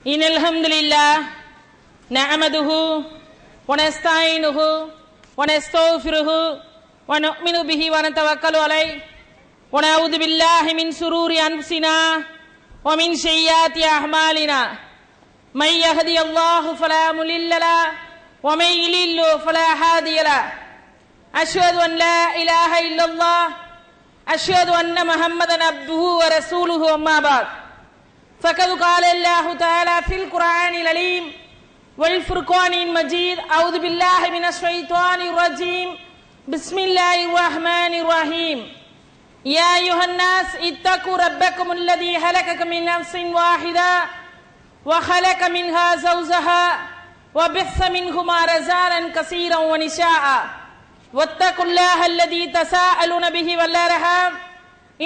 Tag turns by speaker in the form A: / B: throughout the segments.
A: إن الحمد لله نعمده ونستعينه ونستغفره ونؤمن به ونتوكل عليه ونعوذ بالله من شرور أنفسنا ومن سيئات أعمالنا من يهدي الله فلا مضل له ومن يضلل فلا هادي له أشهد أن لا إله إلا الله أشهد أن محمدا عبده ورسوله أما بعد فقد قال الله تعالى في القرآن العظيم والفرقان المجيد أعوذ بالله من الشيطان الرجيم بسم الله الرحمن الرحيم يا أيها الناس اتقوا ربكم الذي خلقكم من نفس واحدة وخلق منها زوجها وبث منهما رجالا كثيرا ونساء واتقوا الله الذي تساءلون به والأرحام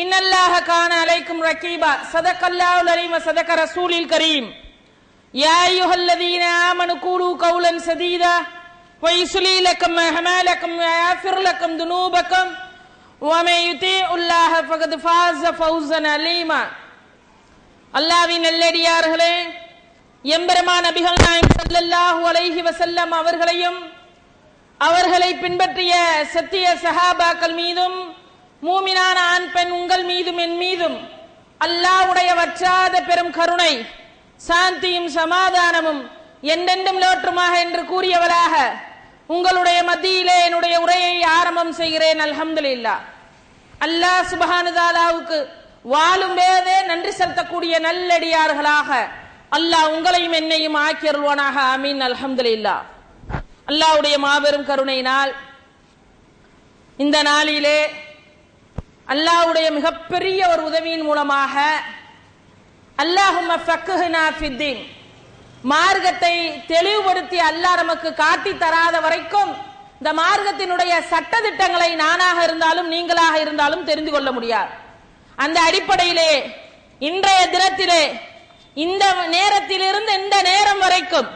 A: إن الله كان عليكم رقيبا صدق الله العظيم وصدق رسوله الكريم يا أيها الذين آمنوا قولوا قولا سديدا ويصلح لكم أعمالكم ويغفر لكم ذنوبكم ومن يطيع الله فقد فاز فوزا عظيما அல்லாஹ்வின் நல்லடியார்களே, எம்பெருமான் நபிகள் நாயகம் ஸல்லல்லாஹு அலைஹி வஸல்லம் அவர்களையும் அவர்களை பின்பற்றிய சத்திய சஹாபாக்கள் மீதும் மூமினான ஆண் பெண் உங்கள் மீதும் என் மீதும் அல்லாஹ்வுடைய வற்றாத பெரும் கருணை சாந்தியும் சமாதானமும் என்றென்றும் லோற்றுமாக என்று கூறியவராக உங்களுடைய மத்தியிலே என்னுடைய உரையை ஆரம்பம் செய்கிறேன். அல்ஹம்துலில்லாஹ். அல்லாஹ் சுப்ஹானஹு வ தஆலாவுக்கு வாழும் போதே நன்றி செலுத்தக்கூடிய நல்லடியார்களாக அல்லாஹ் உங்களையும் என்னையும் ஆக்கியருள்வானாக. ஆமீன். அல்ஹம்துலில்லாஹ். அல்லாஹ்வுடைய மாபெரும் கருணையினால் இந்த நாளிலே அல்லாஹ்வுடைய மிகப்பெரிய ஒரு உதவியின் மூலமாக அல்லாஹும்ம ஃபக்ஹ்னா ஃபித்தீன், மார்க்கத்தை தெளிவுபடுத்தி அல்லாஹ் நமக்கு காட்டி தராத வரைக்கும் இந்த மார்க்கத்தினுடைய சட்டதிட்டங்களை நானாக இருந்தாலும் நீங்களாக இருந்தாலும் தெரிந்து கொள்ள முடியாது. அந்த அடிப்படையிலே இன்றைய தினத்திலே இந்த நேரத்திலிருந்து இந்த நேரம் வரைக்கும்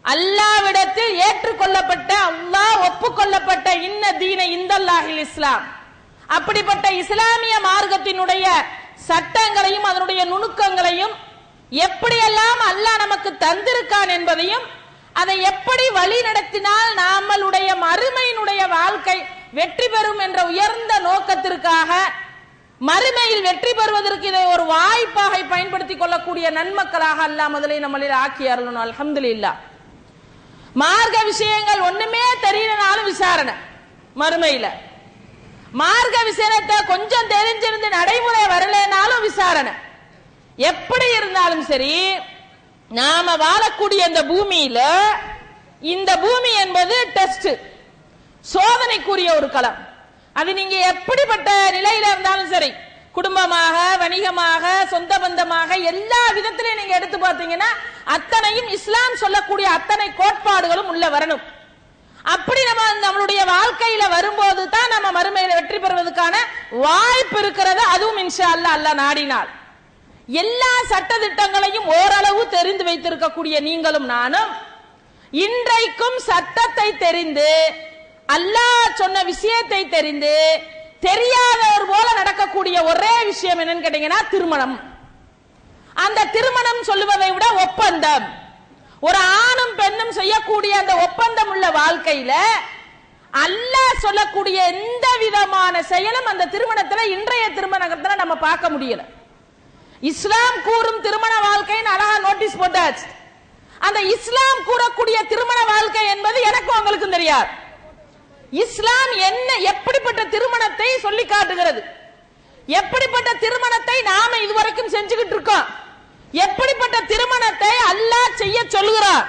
A: அல்லாஹ்விடத்தில் ஏற்றுக்கொள்ளப்பட்ட அல்லாஹ் ஒப்புக்கொள்ளப்பட்ட இன்ன தீன இந்தல்லாஹில் இஸ்லாம், அப்படிப்பட்ட இஸ்லாமிய மார்க்கத்தினுடைய சட்டங்களையும் அதனுடைய நுணுக்கங்களையும் எப்படியெல்லாம் அல்லாஹ் நமக்கு தந்திருக்கான் என்பதையும் அதை எப்படி வழி நடத்தினால் நம்மளுடைய மறுமையினுடைய வாழ்க்கை வெற்றி பெறும் என்ற உயர்ந்த நோக்கத்திற்காக மறுமையில் வெற்றி பெறுவதற்கு இதை ஒரு வாய்ப்பாக பயன்படுத்திக் கொள்ளக்கூடிய நன்மக்களாக அல்லாஹ் முதலை நம்மளில் ஆக்கி அருளணும். அல்ஹம்துலில்லாஹ். மார்க்க விஷயங்கள் ஒண்ணுமே தெரியலனாலும் விசாரணை, மறுமையில மார்க்க விஷயத்தை கொஞ்சம் தெரிஞ்சிருந்து நடைமுறை வரலனாலும் விசாரணை. எப்படி இருந்தாலும் சரி, நாம வாழக்கூடிய இந்த பூமியில இந்த பூமி என்பது டெஸ்ட், சோதனைக்குரிய ஒரு களம். அது நீங்க எப்படிப்பட்ட நிலையில இருந்தாலும் சரி, குடும்பமாக வணிகமாக சொந்த பந்தமாக எல்லா விதத்திலையும் நீங்க எடுத்து பார்த்தீங்கன்னா அத்தனையும் இஸ்லாம் சொல்லக்கூடிய அத்தனை கோட்பாடுகளும் உள்ள வரணும். அப்படி நம்ம நம்மளுடைய வாழ்க்கையில வரும்போது தான் நம்ம மறுமையில வெற்றி பெறுவதற்கான வாய்ப்பு இருக்கிறது. அதுவும் இன்ஷா அல்லாஹ் அல்லாஹ் நாடினால் எல்லா சட்டதிட்டங்களையும் ஓரளவு தெரிந்து வைத்திருக்கக்கூடிய நீங்களும் நானும் இன்றைக்கும் சட்டத்தை தெரிந்து அல்லாஹ் சொன்ன விஷயத்தை தெரிந்து தெரியாதவர் போல நடக்கக்கூடிய ஒரே விஷயம் என்னன்னு கேட்டீங்கன்னா திருமணம். அந்த திருமணம் சொல்லுவதை விட ஒப்பந்தம், ஒரு ஆணும் பெண்ணும் செய்யக்கூடிய அந்த ஒப்பந்தம் உள்ள வாழ்க்கையில அல்லாஹ் சொல்லக்கூடிய எந்த விதமான செயலும் அந்த திருமணத்துல இன்றைய திருமணத்துல நம்ம பார்க்க முடியல. இஸ்லாம் கூறும் திருமண வாழ்க்கைன்னு அழகா நோட்டீஸ் போட்டாச்சு. அந்த இஸ்லாம் கூறக்கூடிய திருமண வாழ்க்கை என்பது எனக்கும் உங்களுக்கும் தெரியாது. இஸ்லாம் என்ன எப்படிப்பட்ட திருமணத்தை சொல்லி காட்டுகிறது, எப்படிப்பட்ட திருமணத்தை நாம இதுவரைக்கும் செஞ்சுக்கிட்டு இருக்கோம், எப்படிப்பட்ட திருமணத்தை அல்லாஹ் செய்ய சொல்லுகிறார்,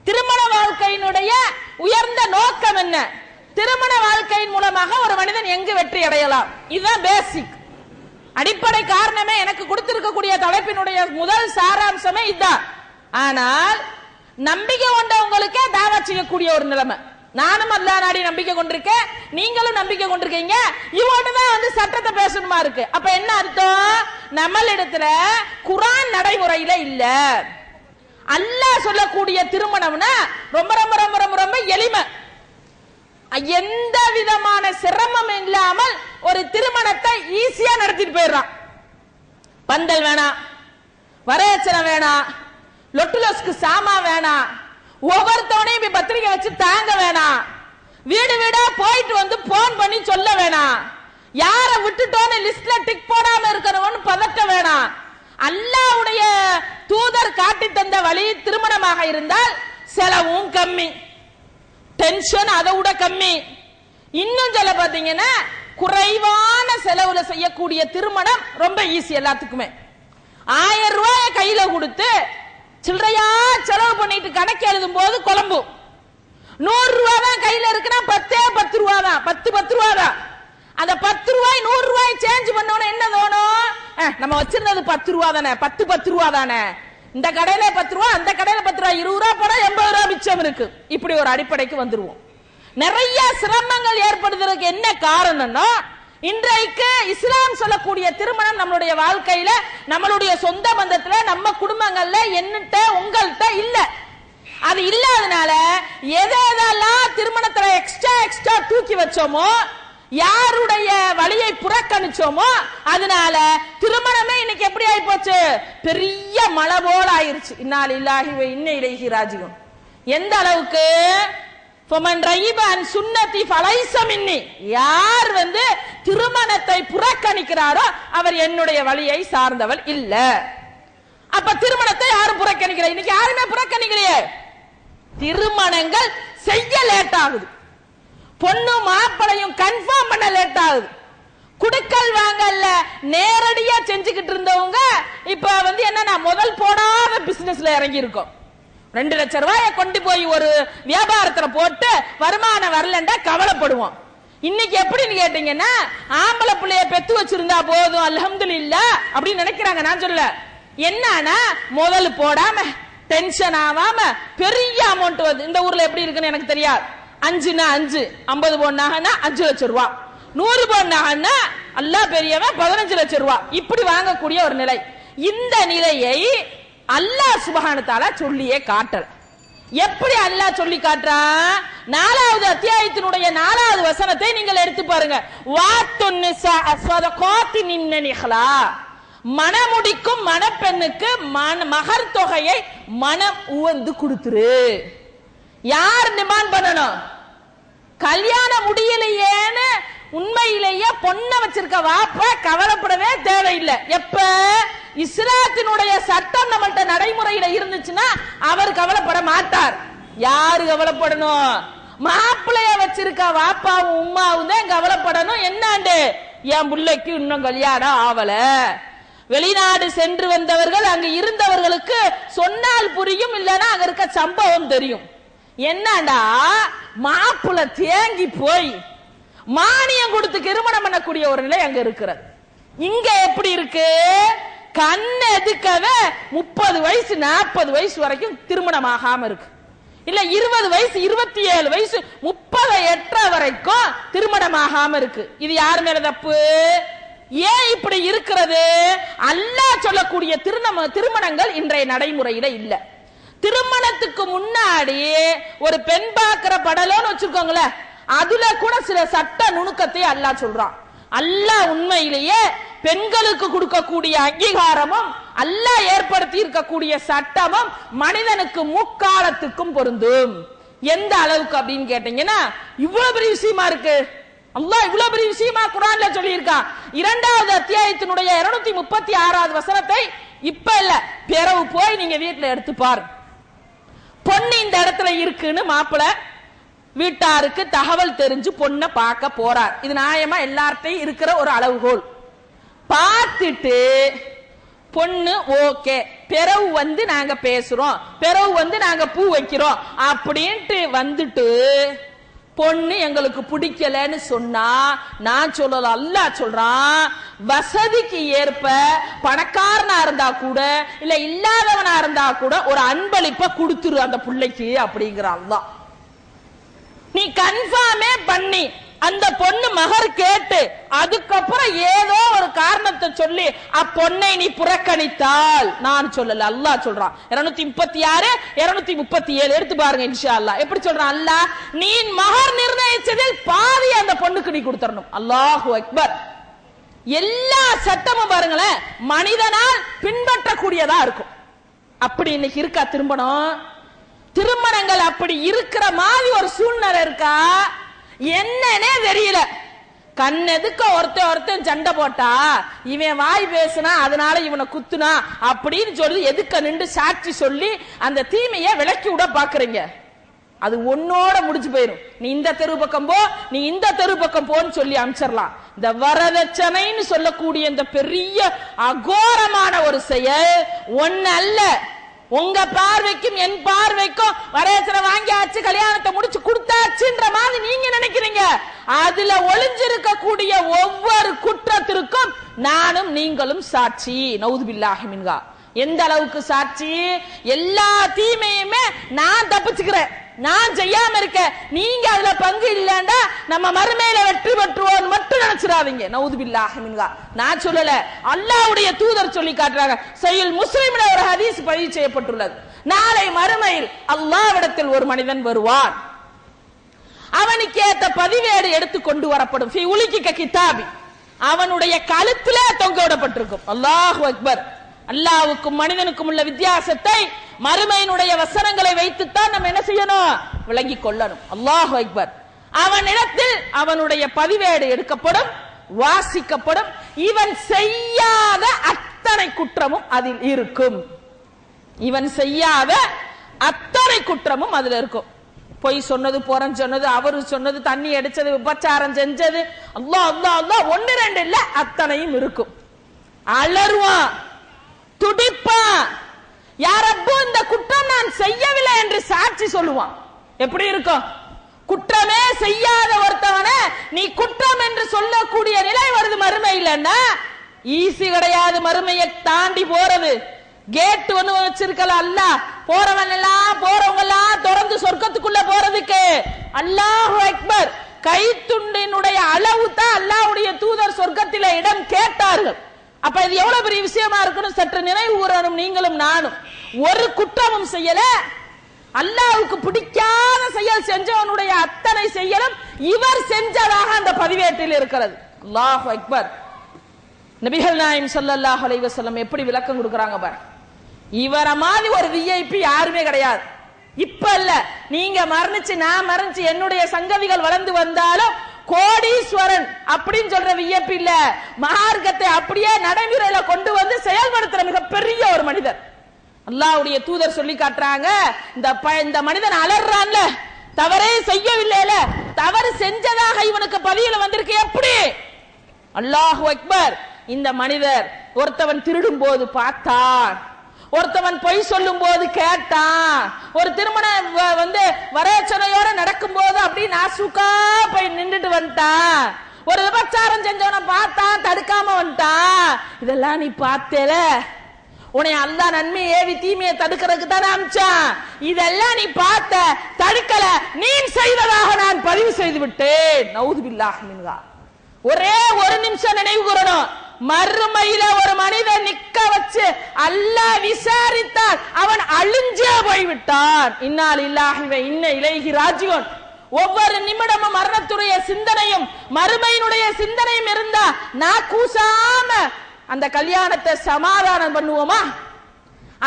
A: திருமண வாழ்க்கையினுடைய உயர்ந்த நோக்கம் என்ன, திருமண வாழ்க்கையின் மூலமாக ஒரு மனிதன் எங்கு வெற்றி அடையலாம், இதுதான் பேசிக் அடிப்படை காரணமே. எனக்கு கொடுத்திருக்கக்கூடிய தலைப்பினுடைய முதல் சாராம்சமே இதுதான். ஆனால் நம்பிக்கை கொண்டவங்களுக்கே தாவா செய்யக்கூடிய ஒரு நிலைமை. நானும் அல்லாஹ் நாடி நம்பிக்கை கொண்டிருக்கேன், நீங்களும் நம்பிக்கை கொண்டிருக்கீங்க, இவங்க தான் வந்து சட்டத்தை பேசணுமா இருக்கு. அப்ப என்ன அர்த்தம்? நம்மளிடத்துல குர்ஆன் நடைமுறையில இல்ல. அல்லாஹ் சொல்லக்கூடிய திருமணம்னா ரொம்ப ரொம்ப ரொம்ப ரொம்ப ரொம்ப எளிமை, எந்த விதமான சிரமம் இல்லாமல் ஒரு திருமணத்தை ஈஸியா நடத்திட்டு போயிடுறான். பந்தல் வேணாம், வரதட்சணை வேணாம், லொட்டுலஸ்க்கு சாமா வேணாம், ஒவ்வொருத்தவனையும் பத்திரிக்கை வச்சு தாங்க வேணாம், வீடு வீடா போயிட்டு வந்து போன் பண்ணி சொல்ல வேணாம், யார விட்டுட்டோன்னு லிஸ்ட்ல டிக் போடாம இருக்கிறவன்னு பதட்ட வேணாம். அல்லாஹ்வுடைய தூதர் காட்டி தந்த வழி திருமணமாக இருந்தால் செலவும் கம்மி, டென்ஷன் அதை விட கம்மி. இன்னும் சொல்ல பாத்தீங்கன்னா குறைவான செலவுல செய்யக்கூடிய திருமணம் ரொம்ப ஈஸி. எல்லாத்துக்குமே 1000 ரூபாய் கையில கொடுத்து சில்லறையா செலவு பண்ணிட்டு கணக்கு எழுதும் போது குழம்பு. 100 ரூபாய் தான் கையில இருக்குன்னா 10 ரூபா தான், 10 ரூபா தான். அந்த 10 ரூபாய் 100 ரூபாய் சேஞ்ச் பண்ணோன்னு என்ன தோணும்? நம்ம வச்சிருந்தது 10 ரூபா தானே, 10 ரூபா தானே, இந்த கடையில 10 ரூபா, அந்த கடையில 10 ரூபா, 20 ரூபா போனா 80 ரூபா மிச்சம் இருக்கு. இப்படி ஒரு அடிப்படைக்கு வந்துருவோம். நிறைய சிரமங்கள் ஏற்படுவதற்கு என்ன காரணம்னா, இன்றைக்கு இஸ்லாம் சொல்லக்கூடிய திருமணம் நம்மளுடைய வாழ்க்கையில, நம்மளுடைய சொந்த பந்தத்துல, நம்ம குடும்பங்கள்ல என்னட்ட உங்கள்கிட்ட இல்ல. அது இல்லாதனால எதெல்லாம் திருமணத்துல எக்ஸ்ட்ரா தூக்கி வச்சோமோ, யாருடைய வழியை புறக்கணிச்சோமோ, அதனால திருமணமே இன்னைக்கு எப்படி ஆயி போச்சு? பெரிய மழை போல ஆயிருச்சு. இன்னா லில்லாஹி வ இன்னா இலைஹி ராஜிஊன். எந்த அளவுக்கு? ஃபமன் ரயிப அன் சுன்னதி ஃபலைஸ மின்னி. யார் திருமணத்தை புறக்கணிக்கிறாரோ அவர் என்னுடைய வழியை சார்ந்தவள் இல்ல. அப்ப திருமணத்தை யாரும் புறக்கணிக்கிற? இன்னைக்கு யாருமே புறக்கணிக்கலையே. திருமணங்கள் செய்ய லேட் ஆகுது, பொண்ணு மாப்பிளையும் கன்ஃபார்ம் பண்ண லேட் ஆகுது. குடுக்கல் வாங்கல்ல நேரடியா செஞ்சுக்கிட்டு இருந்தவங்க இப்ப என்னன்னா முதல் போடாத பிசினஸ்ல இறங்கி இருக்கோம். 2 லட்சம் ரூபாயை கொண்டு போய் ஒரு வியாபாரத்துல போட்டு வருமானம் வரலண்டா கவலைப்படுவோம். இன்னைக்கு எப்படின்னு கேட்டீங்கன்னா, ஆம்பளை பிள்ளைய பெத்து வச்சிருந்தா போதும் அல்ஹம்துலில்லாஹ் அப்படின்னு நினைக்கிறாங்க. நான் சொல்ல என்னன்னா, முதல் போடாம டென்ஷன் ஆகாம பெரிய அமௌண்ட் வந்து இந்த ஊர்ல எப்படி இருக்குன்னு எனக்கு தெரியாது. 5னா 5, 50 பொண்ணாகனா 5 லட்சம் ரூபாய், 100 பொண்ணாகனா அல்லாஹ் பெரியவன் 15 லட்சம் ரூபாய், இப்படி வாங்கக்கூடிய ஒரு நிலை. இந்த நிலையை அல்லாஹ் சுப்ஹானஹு தஆலா சொல்லியே காட்டல. எப்படி அல்லாஹ் சொல்லி காட்டுறான்? 4வது அத்தியாயத்தினுடைய 4வது வசனத்தை நீங்கள் எடுத்து பாருங்க. வாத்துன் நிஸா ஸதகாத்தின் நிஹ்லா. மணமுடிக்கும் மணப்பெண்ணுக்கு மகர் தொகையை மனம் உவந்து கொடுத்துரு. யார் டிமாண்ட் பண்ணணும்? கல்யாணம் முடியலையேன்னு உண்மையிலேயே பொண்ண வச்சிருக்க வாப்ப கவலைப்படவே தேவையில்லை. எப்ப இஸ்லாத்தினுடைய சட்டம் நம்மள்ட்ட நடைமுறையில இருந்துச்சுன்னா அவர் கவலைப்பட மாட்டார். யாரு கவலைப்படணும்? மாப்பிள்ளைய வச்சிருக்க வாப்பாவும் உம்மாவும் தான் கவலைப்படணும். என்னாண்டு, என் பிள்ளைக்கு இன்னும் கல்யாணம் ஆவல. வெளிநாடு சென்று வந்தவர்கள் அங்க இருந்தவர்களுக்கு சொன்னால் புரியும், இல்லைன்னா அங்க இருக்க சம்பவம் தெரியும். என்னடா, மாப்பிள்ளை தேங்கி போய் மானியம் கொடுத்து திருமணம் பண்ணக்கூடிய ஒரு நிலை அங்க இருக்கிறது. இங்க எப்படி இருக்கு? கண்ணு எதுக்கவே 30 வயசு 40 வயசு வரைக்கும் திருமணம் ஆகாம இருக்கு. இல்ல 20 வயசு 27 வயசு 30 எட்ட வரைக்கும் திருமணம் ஆகாம இருக்கு. இது யார் மேல தப்பு? ஏன் இப்படி இருக்கிறது? அல்லாஹ் சொல்லக்கூடிய திருமணங்கள் இன்றைய நடைமுறையில இல்ல. திருமணத்துக்கு முன்னாடி ஒரு பெண் பார்க்கிற படலோன்னு வச்சிருக்கோங்களேன், அதுல கூட சில சட்ட நுணுக்கத்தை அல்லாஹ் சொல்றான். அல்லாஹ் உண்மையிலேயே பெண்களுக்கு கொடுக்கக்கூடிய அங்கீகாரமும் அல்லாஹ் ஏற்படுத்தி இருக்கக்கூடிய சட்டமும் மனிதனுக்கு முக்காலத்துக்கும் பொருந்தும். எந்த அளவுக்கு அப்படின்னு கேட்டீங்கன்னா, இவ்வளவு பெரிய விஷயமா இருக்கு. அல்லாஹ் இவ்வளவு பெரிய விஷயமா குர்ஆன்ல சொல்லி இருக்கான். 2வது அத்தியாயத்தினுடைய 236வது வசனத்தை இப்ப இல்ல பிறகு போய் நீங்க வீட்டுல எடுத்து பாரு. பொண்ணு இந்த இடத்துல இருக்குன்னு மாப்பிள்ள வீட்டாருக்கு தகவல் தெரிஞ்சு பொண்ணை பார்க்க போறார். இது நியாயமா எல்லார்ட்டையும் இருக்கிற ஒரு அளவுகோல். பார்த்துட்டு பொண்ணு ஓகே, பிறகு நாங்க பேசுறோம், பிறகு நாங்க பூ வைக்கிறோம் அப்படின்ட்டு வந்துட்டு பொண்ணு எங்களுக்கு பிடிக்கலன்னு சொன்னா, நான் சொல்லல, அல்லாஹ் சொல்றான், வசதிக்கு ஏற்ப பணக்காரனா இருந்தா கூட இல்ல இல்லாதவனா இருந்தா கூட ஒரு அன்பளிப்ப கொடுத்துரு அந்த பிள்ளைக்கு அப்படிங்கிற அல்லாஹ். நீ கன்ஃபார்மே பண்ணி அந்த பொண்ணு மகர் கேட்டு அதுக்கப்புறம் ஏதோ ஒரு காரணத்தை சொல்லி அப்பொண்ணை நீ புறக்கணித்தால், நான் சொல்லல, அல்லாஹ் சொல்றான். 236 237 எடுத்து பாருங்க இன்ஷா அல்லாஹ். எப்படி சொல்றான் அல்லாஹ்? நீ மகர் நிர்ணயிச்சதில் பாதி அந்த பொண்ணுக்கு நீ கொடுத்துறணும். அல்லாஹு அக்பர். எல்லா சட்டமும் பாருங்களேன் மனிதனால் பின்பற்றக்கூடியதா இருக்கும். அப்படி இன்னைக்கு இருக்கா திருமணங்கள் அப்படி இருக்கிற மாதிரி ஒரு சூழ்நிலை இருக்கா? என்னன்னே தெரியல. கண்ணெதுக்க ஒருத்தன் சண்டை போட்டா இவன் வாய் பேசுனா அதனால இவனை குத்துனா அப்படின்னு சொல்லி எதுக்க நின்று சாட்சி சொல்லி அந்த தீமையை விலக்கி விட பாக்குறீங்க. அது ஒன்னோட முடிஞ்சு போயிடும். நீ இந்த தெரு பக்கம் போ, நீ இந்த தெரு பக்கம் போன்னு சொல்லி அனுப்பிச்சிடலாம். இந்த வரதட்சணைன்னு சொல்லக்கூடிய இந்த பெரிய அகோரமான ஒரு செயல் ஒன்னு அல்ல. உங்க பார்வைக்கும் என் பார்வைக்கும் வரதட்சணை வாங்கியாச்சு, கல்யாணத்தை முடிச்சு கொடுத்தாச்சுன்ற மாதிரி நீங்க நினைக்கிறீங்க. அதுல ஒளிஞ்சிருக்க கூடிய ஒவ்வொரு குற்றத்திற்கும் நானும் நீங்களும் சாட்சி. நவுது பில்லாஹி மின்ஹா. எந்த அளவுக்கு சாட்சி? எல்லா தீமையுமே நான் தப்பிச்சுக்கிறேன், நான் செய்யாம இருக்க, நீங்க அதுல பங்கு இல்லன்னா நம்ம மறுமையில வெற்றி பெற்றுவோம் மட்டும் நினைச்சிடாதீங்க. நவுது பில்லாஹி மின்ஹா. நான் சொல்லல, அல்லாஹ்வுடைய தூதர் சொல்லி காட்டுறாங்க. சஹீஹ் முஸ்லிம்ல ஒரு ஹதீஸ் பதிவு செய்யப்பட்டுள்ளது. நாளை மறுமையில் அல்லாஹ்விடத்தில் ஒரு மனிதன் வருவான். அவனுக்கு ஏத்த பதிவேடு எடுத்து கொண்டு வரப்படும். ஃபீ உலிகிக கிதாபி. அவனுடைய கழுத்துல தொங்க விடப்பட்டிருக்கும். அல்லாஹு அக்பர். அல்லாஹ்வுக்கும் மனிதனுக்கும் உள்ள வித்தியாசத்தை மறுமையினுடைய வசனங்களை வைத்துத்தான் நம்ம என்ன செய்யணும்? விளங்கிக் கொள்ளணும். அல்லாஹு அக்பர். அவனிடத்தில் அவனுடைய பதிவேடு எடுக்கப்படும், வாசிக்கப்படும். இவன் செய்யாத அத்தனை குற்றமும் அதில் இருக்கும். இவன் செய்யாத அத்தனை குற்றமும் அதுல இருக்கும். பொய் சொன்னது, புறம் சொன்னது, அவரு சொன்னது, தண்ணி அடிச்சது, விபச்சாரம் செஞ்சது, அல்லாஹ் அல்லாஹ் அல்லாஹ் ஒன்னு ரெண்டு இல்ல, அத்தனையும் இருக்கும். அலறுவான், துடிப்பான். யாரப்போ இந்த குற்றம் நான் செய்யவில்லை என்று சாட்சி சொல்லுவான். எப்படி இருக்கும்? குற்றமே செய்யாத ஒருத்தவன நீ குற்றம் என்று சொல்லக்கூடிய நிலை வருது மறுமையிலன்னா ஈஸி கிடையாது. மறுமையை தாண்டி போறது கேட் ஒண்ணு வச்சிருக்கல அல்லாஹ். போறவங்க எல்லாம் திறந்து சொர்க்கத்துக்குள்ள போறதுக்கு. அல்லாஹு அக்பர். கைத்துண்டினுடைய அளவு தான் அல்லாஹ்வுடைய தூதர் சொர்க்கத்தில இடம் கேட்டார்கள். அப்ப இது எவ்வளவு பெரிய விஷயமா இருக்கணும் சற்று நினைவு கூறணும் நீங்களும் நானும். ஒரு குற்றமும் செய்யல, அல்லாஹ்வுக்கு பிடிக்காத செயல் செஞ்சவனுடைய அத்தனை செயலும் இவர் செஞ்சதாக அந்த பதிவேட்டில் இருக்கிறது. அல்லாஹு அக்பர். நபிகள் நாயகம் ஸல்லல்லாஹு அலைஹி வஸல்லம் எப்படி விளக்கம் கொடுக்கறாங்க பாரு. இவர மாதிரி ஒரு விஐபி யாருமே கிடையாது. இப்ப இல்ல, நீங்க மரணிச்சு நான் மரணிச்சு என்னுடைய சங்கதிகள் வளர்ந்து வந்தாலும் கோடீஸ்வரன் அப்படின்னு சொல்ற விஐபி இல்ல. மார்க்கத்தை அப்படியே நடைமுறையில கொண்டு வந்து செயல்படுத்துற மிகப்பெரிய ஒரு மனிதர். அல்லாஹ்வுடைய தூதர் சொல்லி காட்டுறாங்க. இந்த மனிதன் அலறான்ல, தவறே செய்யவில்லைல, தவறு செஞ்சதாக இவனுக்கு பதிவுல வந்திருக்கு. எப்படி? அல்லாஹு அக்பர். இந்த மனிதர் ஒருத்தவன் திருடும் போது பார்த்தான், ஒருத்தவன் பொய் சொல்லும் போது கேட்டான், ஒரு திருமணம் வரச்சனையோட நடக்கும் போது அப்படி நாசுக்கா போய் நின்றுட்டு வந்துட்டான், ஒரு விபச்சாரம் செஞ்சவன பார்த்தான், தடுக்காம வந்துட்டான். இதெல்லாம் நீ பார்த்தேல, உன்னை அல்லாஹ் நன்மை ஏவி தீமையை தடுக்கிறதுக்கு தானே அமிச்சான். இதெல்லாம் நீ பார்த்த, தடுக்கல, நீ செய்ததாக நான் பதிவு செய்து விட்டேன். நவுது பில்லாஹி மின்ஹா. ஒரே ஒரு நிமிஷம் நினைவு கூறணும். மறுமையில ஒரு மனிதன் நிக்க வச்சு அல்லாஹ் விசாரித்தால் அவன் அழிஞ்சே போய்விட்டான். இன்னா லில்லாஹி வ இன்னா இலைஹி ராஜிஊன். ஒவ்வொரு நிமிடமும் மரணத்துடைய சிந்தனையும் மறுமையினுடைய சிந்தனையும் இருந்தா நான் கூசாம அந்த கல்யாணத்தை சமாதானம் பண்ணுவோமா?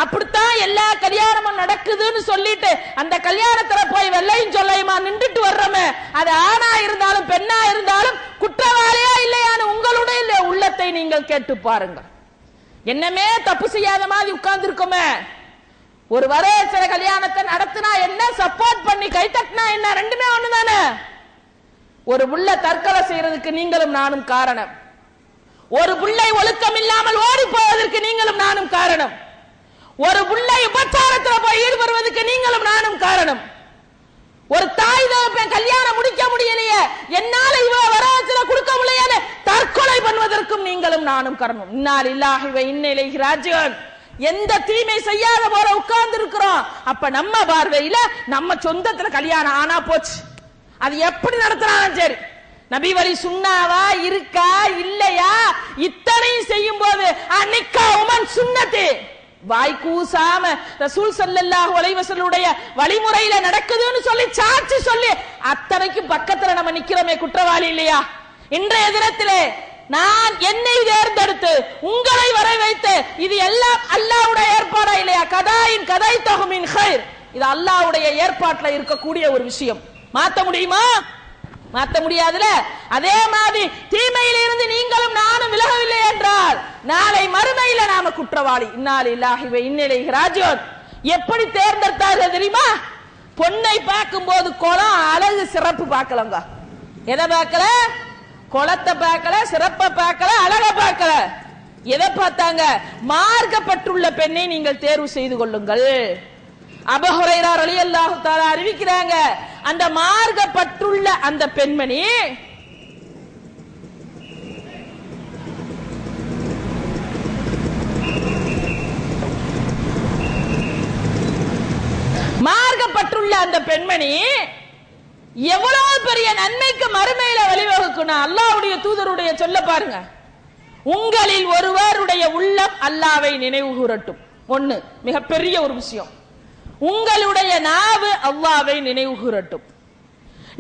A: அப்படித்தான் எல்லா கல்யாணமும் நடக்குதுன்னு சொல்லிட்டு அந்த கல்யாணத்துல போய் வெள்ளையும் சொல்லையுமா நின்றுட்டு வர்றோமே, அது ஆணா இருந்தாலும் பெண்ணா இருந்தாலும் குற்றவாளியா இல்லையான்னு உங்களுடைய உள்ளத்தை நீங்கள் கேட்டு பாருங்க. என்னமே தப்பு செய்யாத மாதிரி உட்கார்ந்து இருக்கோமே. ஒரு வரதட்சணை கல்யாணத்தை நடத்தினா என்ன, சப்போர்ட் பண்ணி கைத்தட்டினா என்ன, ரெண்டுமே ஒண்ணுதானே. ஒரு புள்ள தற்கொலை செய்யறதுக்கு நீங்களும் நானும் காரணம். ஒரு புள்ளை ஒழுக்கம் இல்லாமல் ஓடி போவதற்கு நீங்களும் நானும் காரணம். ஒரு புள்ளை உபச்சாரத்தில் போய் ஈடுபடுவதற்கு நீங்களும் நானும் காரணம். ஒரு தாய் தகப்பன் கல்யாணம் முடிக்க முடியலையே, என்னால இவ்வளவு வரதட்சணை கொடுக்க முடியல தற்கொலை பண்ணுவதற்கும் நீங்களும் நானும் காரணம். இன்னா லில்லாஹி வ இன்னா இலைஹி ராஜிஊன். எந்த தீமை செய்யாத போல உட்கார்ந்து இருக்கிறோம். அப்ப நம்ம பார்வையில நம்ம சொந்தத்துல கல்யாணம் ஆனா போச்சு, அது எப்படி நடத்தினாலும் சரி, நபி வழி சுன்னாவா இருக்கா இல்லையா, இத்தனையும் செய்யும் போது அன்னிக்கா உமன் சுன்னத்து வாய் கூசாம ரசூல் ஸல்லல்லாஹு அலைஹி வஸல்லுடைய வழிமுறையில நடக்குதுன்னு சொல்லி சாட்சி சொல்லி அத்தனைக்கும் பக்கத்துல நம்ம நிக்கிறோமே, குற்றவாளி இல்லையா? இன்றைய தினத்திலே நான் என்னை தேர்ந்தெடுத்து உங்களை வர வைத்து, இது எல்லாம் அல்லாஹ்வுடைய ஏற்பாடா இல்லையா? கதாயின் கதை தகுமின் ஹைர், இது அல்லாஹ்வுடைய ஏற்பாட்டுல இருக்கக்கூடிய ஒரு விஷயம். மாத்த முடியுமா? மாத்த முடியாதுல. அதே மாதிரி தீமையில் இருந்து நீங்களும் நானும் விலகவில்லை என்றால் நாளை மறுமையில நாம குற்றவாளி. இன்னா லில்லாஹி வ இன்னா இலைஹி ராஜிஊன். எப்படி தேர்ந்தெடுத்தார்கள் தெரியுமா? பொண்ணை பார்க்கும் போது குளம் அழகு சிறப்பு பார்க்கலங்க. எதை பார்க்கல? குளத்தை பார்க்கல, சிறப்பை பார்க்கல, அழக பார்க்கல. எதை பார்த்தாங்க? மார்க்கப்பட்டுள்ள பெண்ணை நீங்கள் தேர்வு செய்து கொள்ளுங்கள். அபூ ஹுரைரா ரலியல்லாஹு தஆலா அறிவிக்கிறாங்க, அந்த மார்க்கப்பட்டுள்ள அந்த பெண்மணி மார்க்கப்பட்டுள்ள அந்த பெண்மணி எவ்வளவு பெரிய நன்மைக்கு மறுமையில வழிவகுக்கும். அல்லாஹ்வுடைய தூதருடைய சொல்ல பாருங்க, உங்களில் ஒருவருடைய உள்ளம் அல்லாஹ்வை நினைவு கூறட்டும். ஒண்ணு மிகப்பெரிய ஒரு விஷயம், உங்களுடைய நாவு அல்லாஹ்வை நினைவு கூறட்டும்.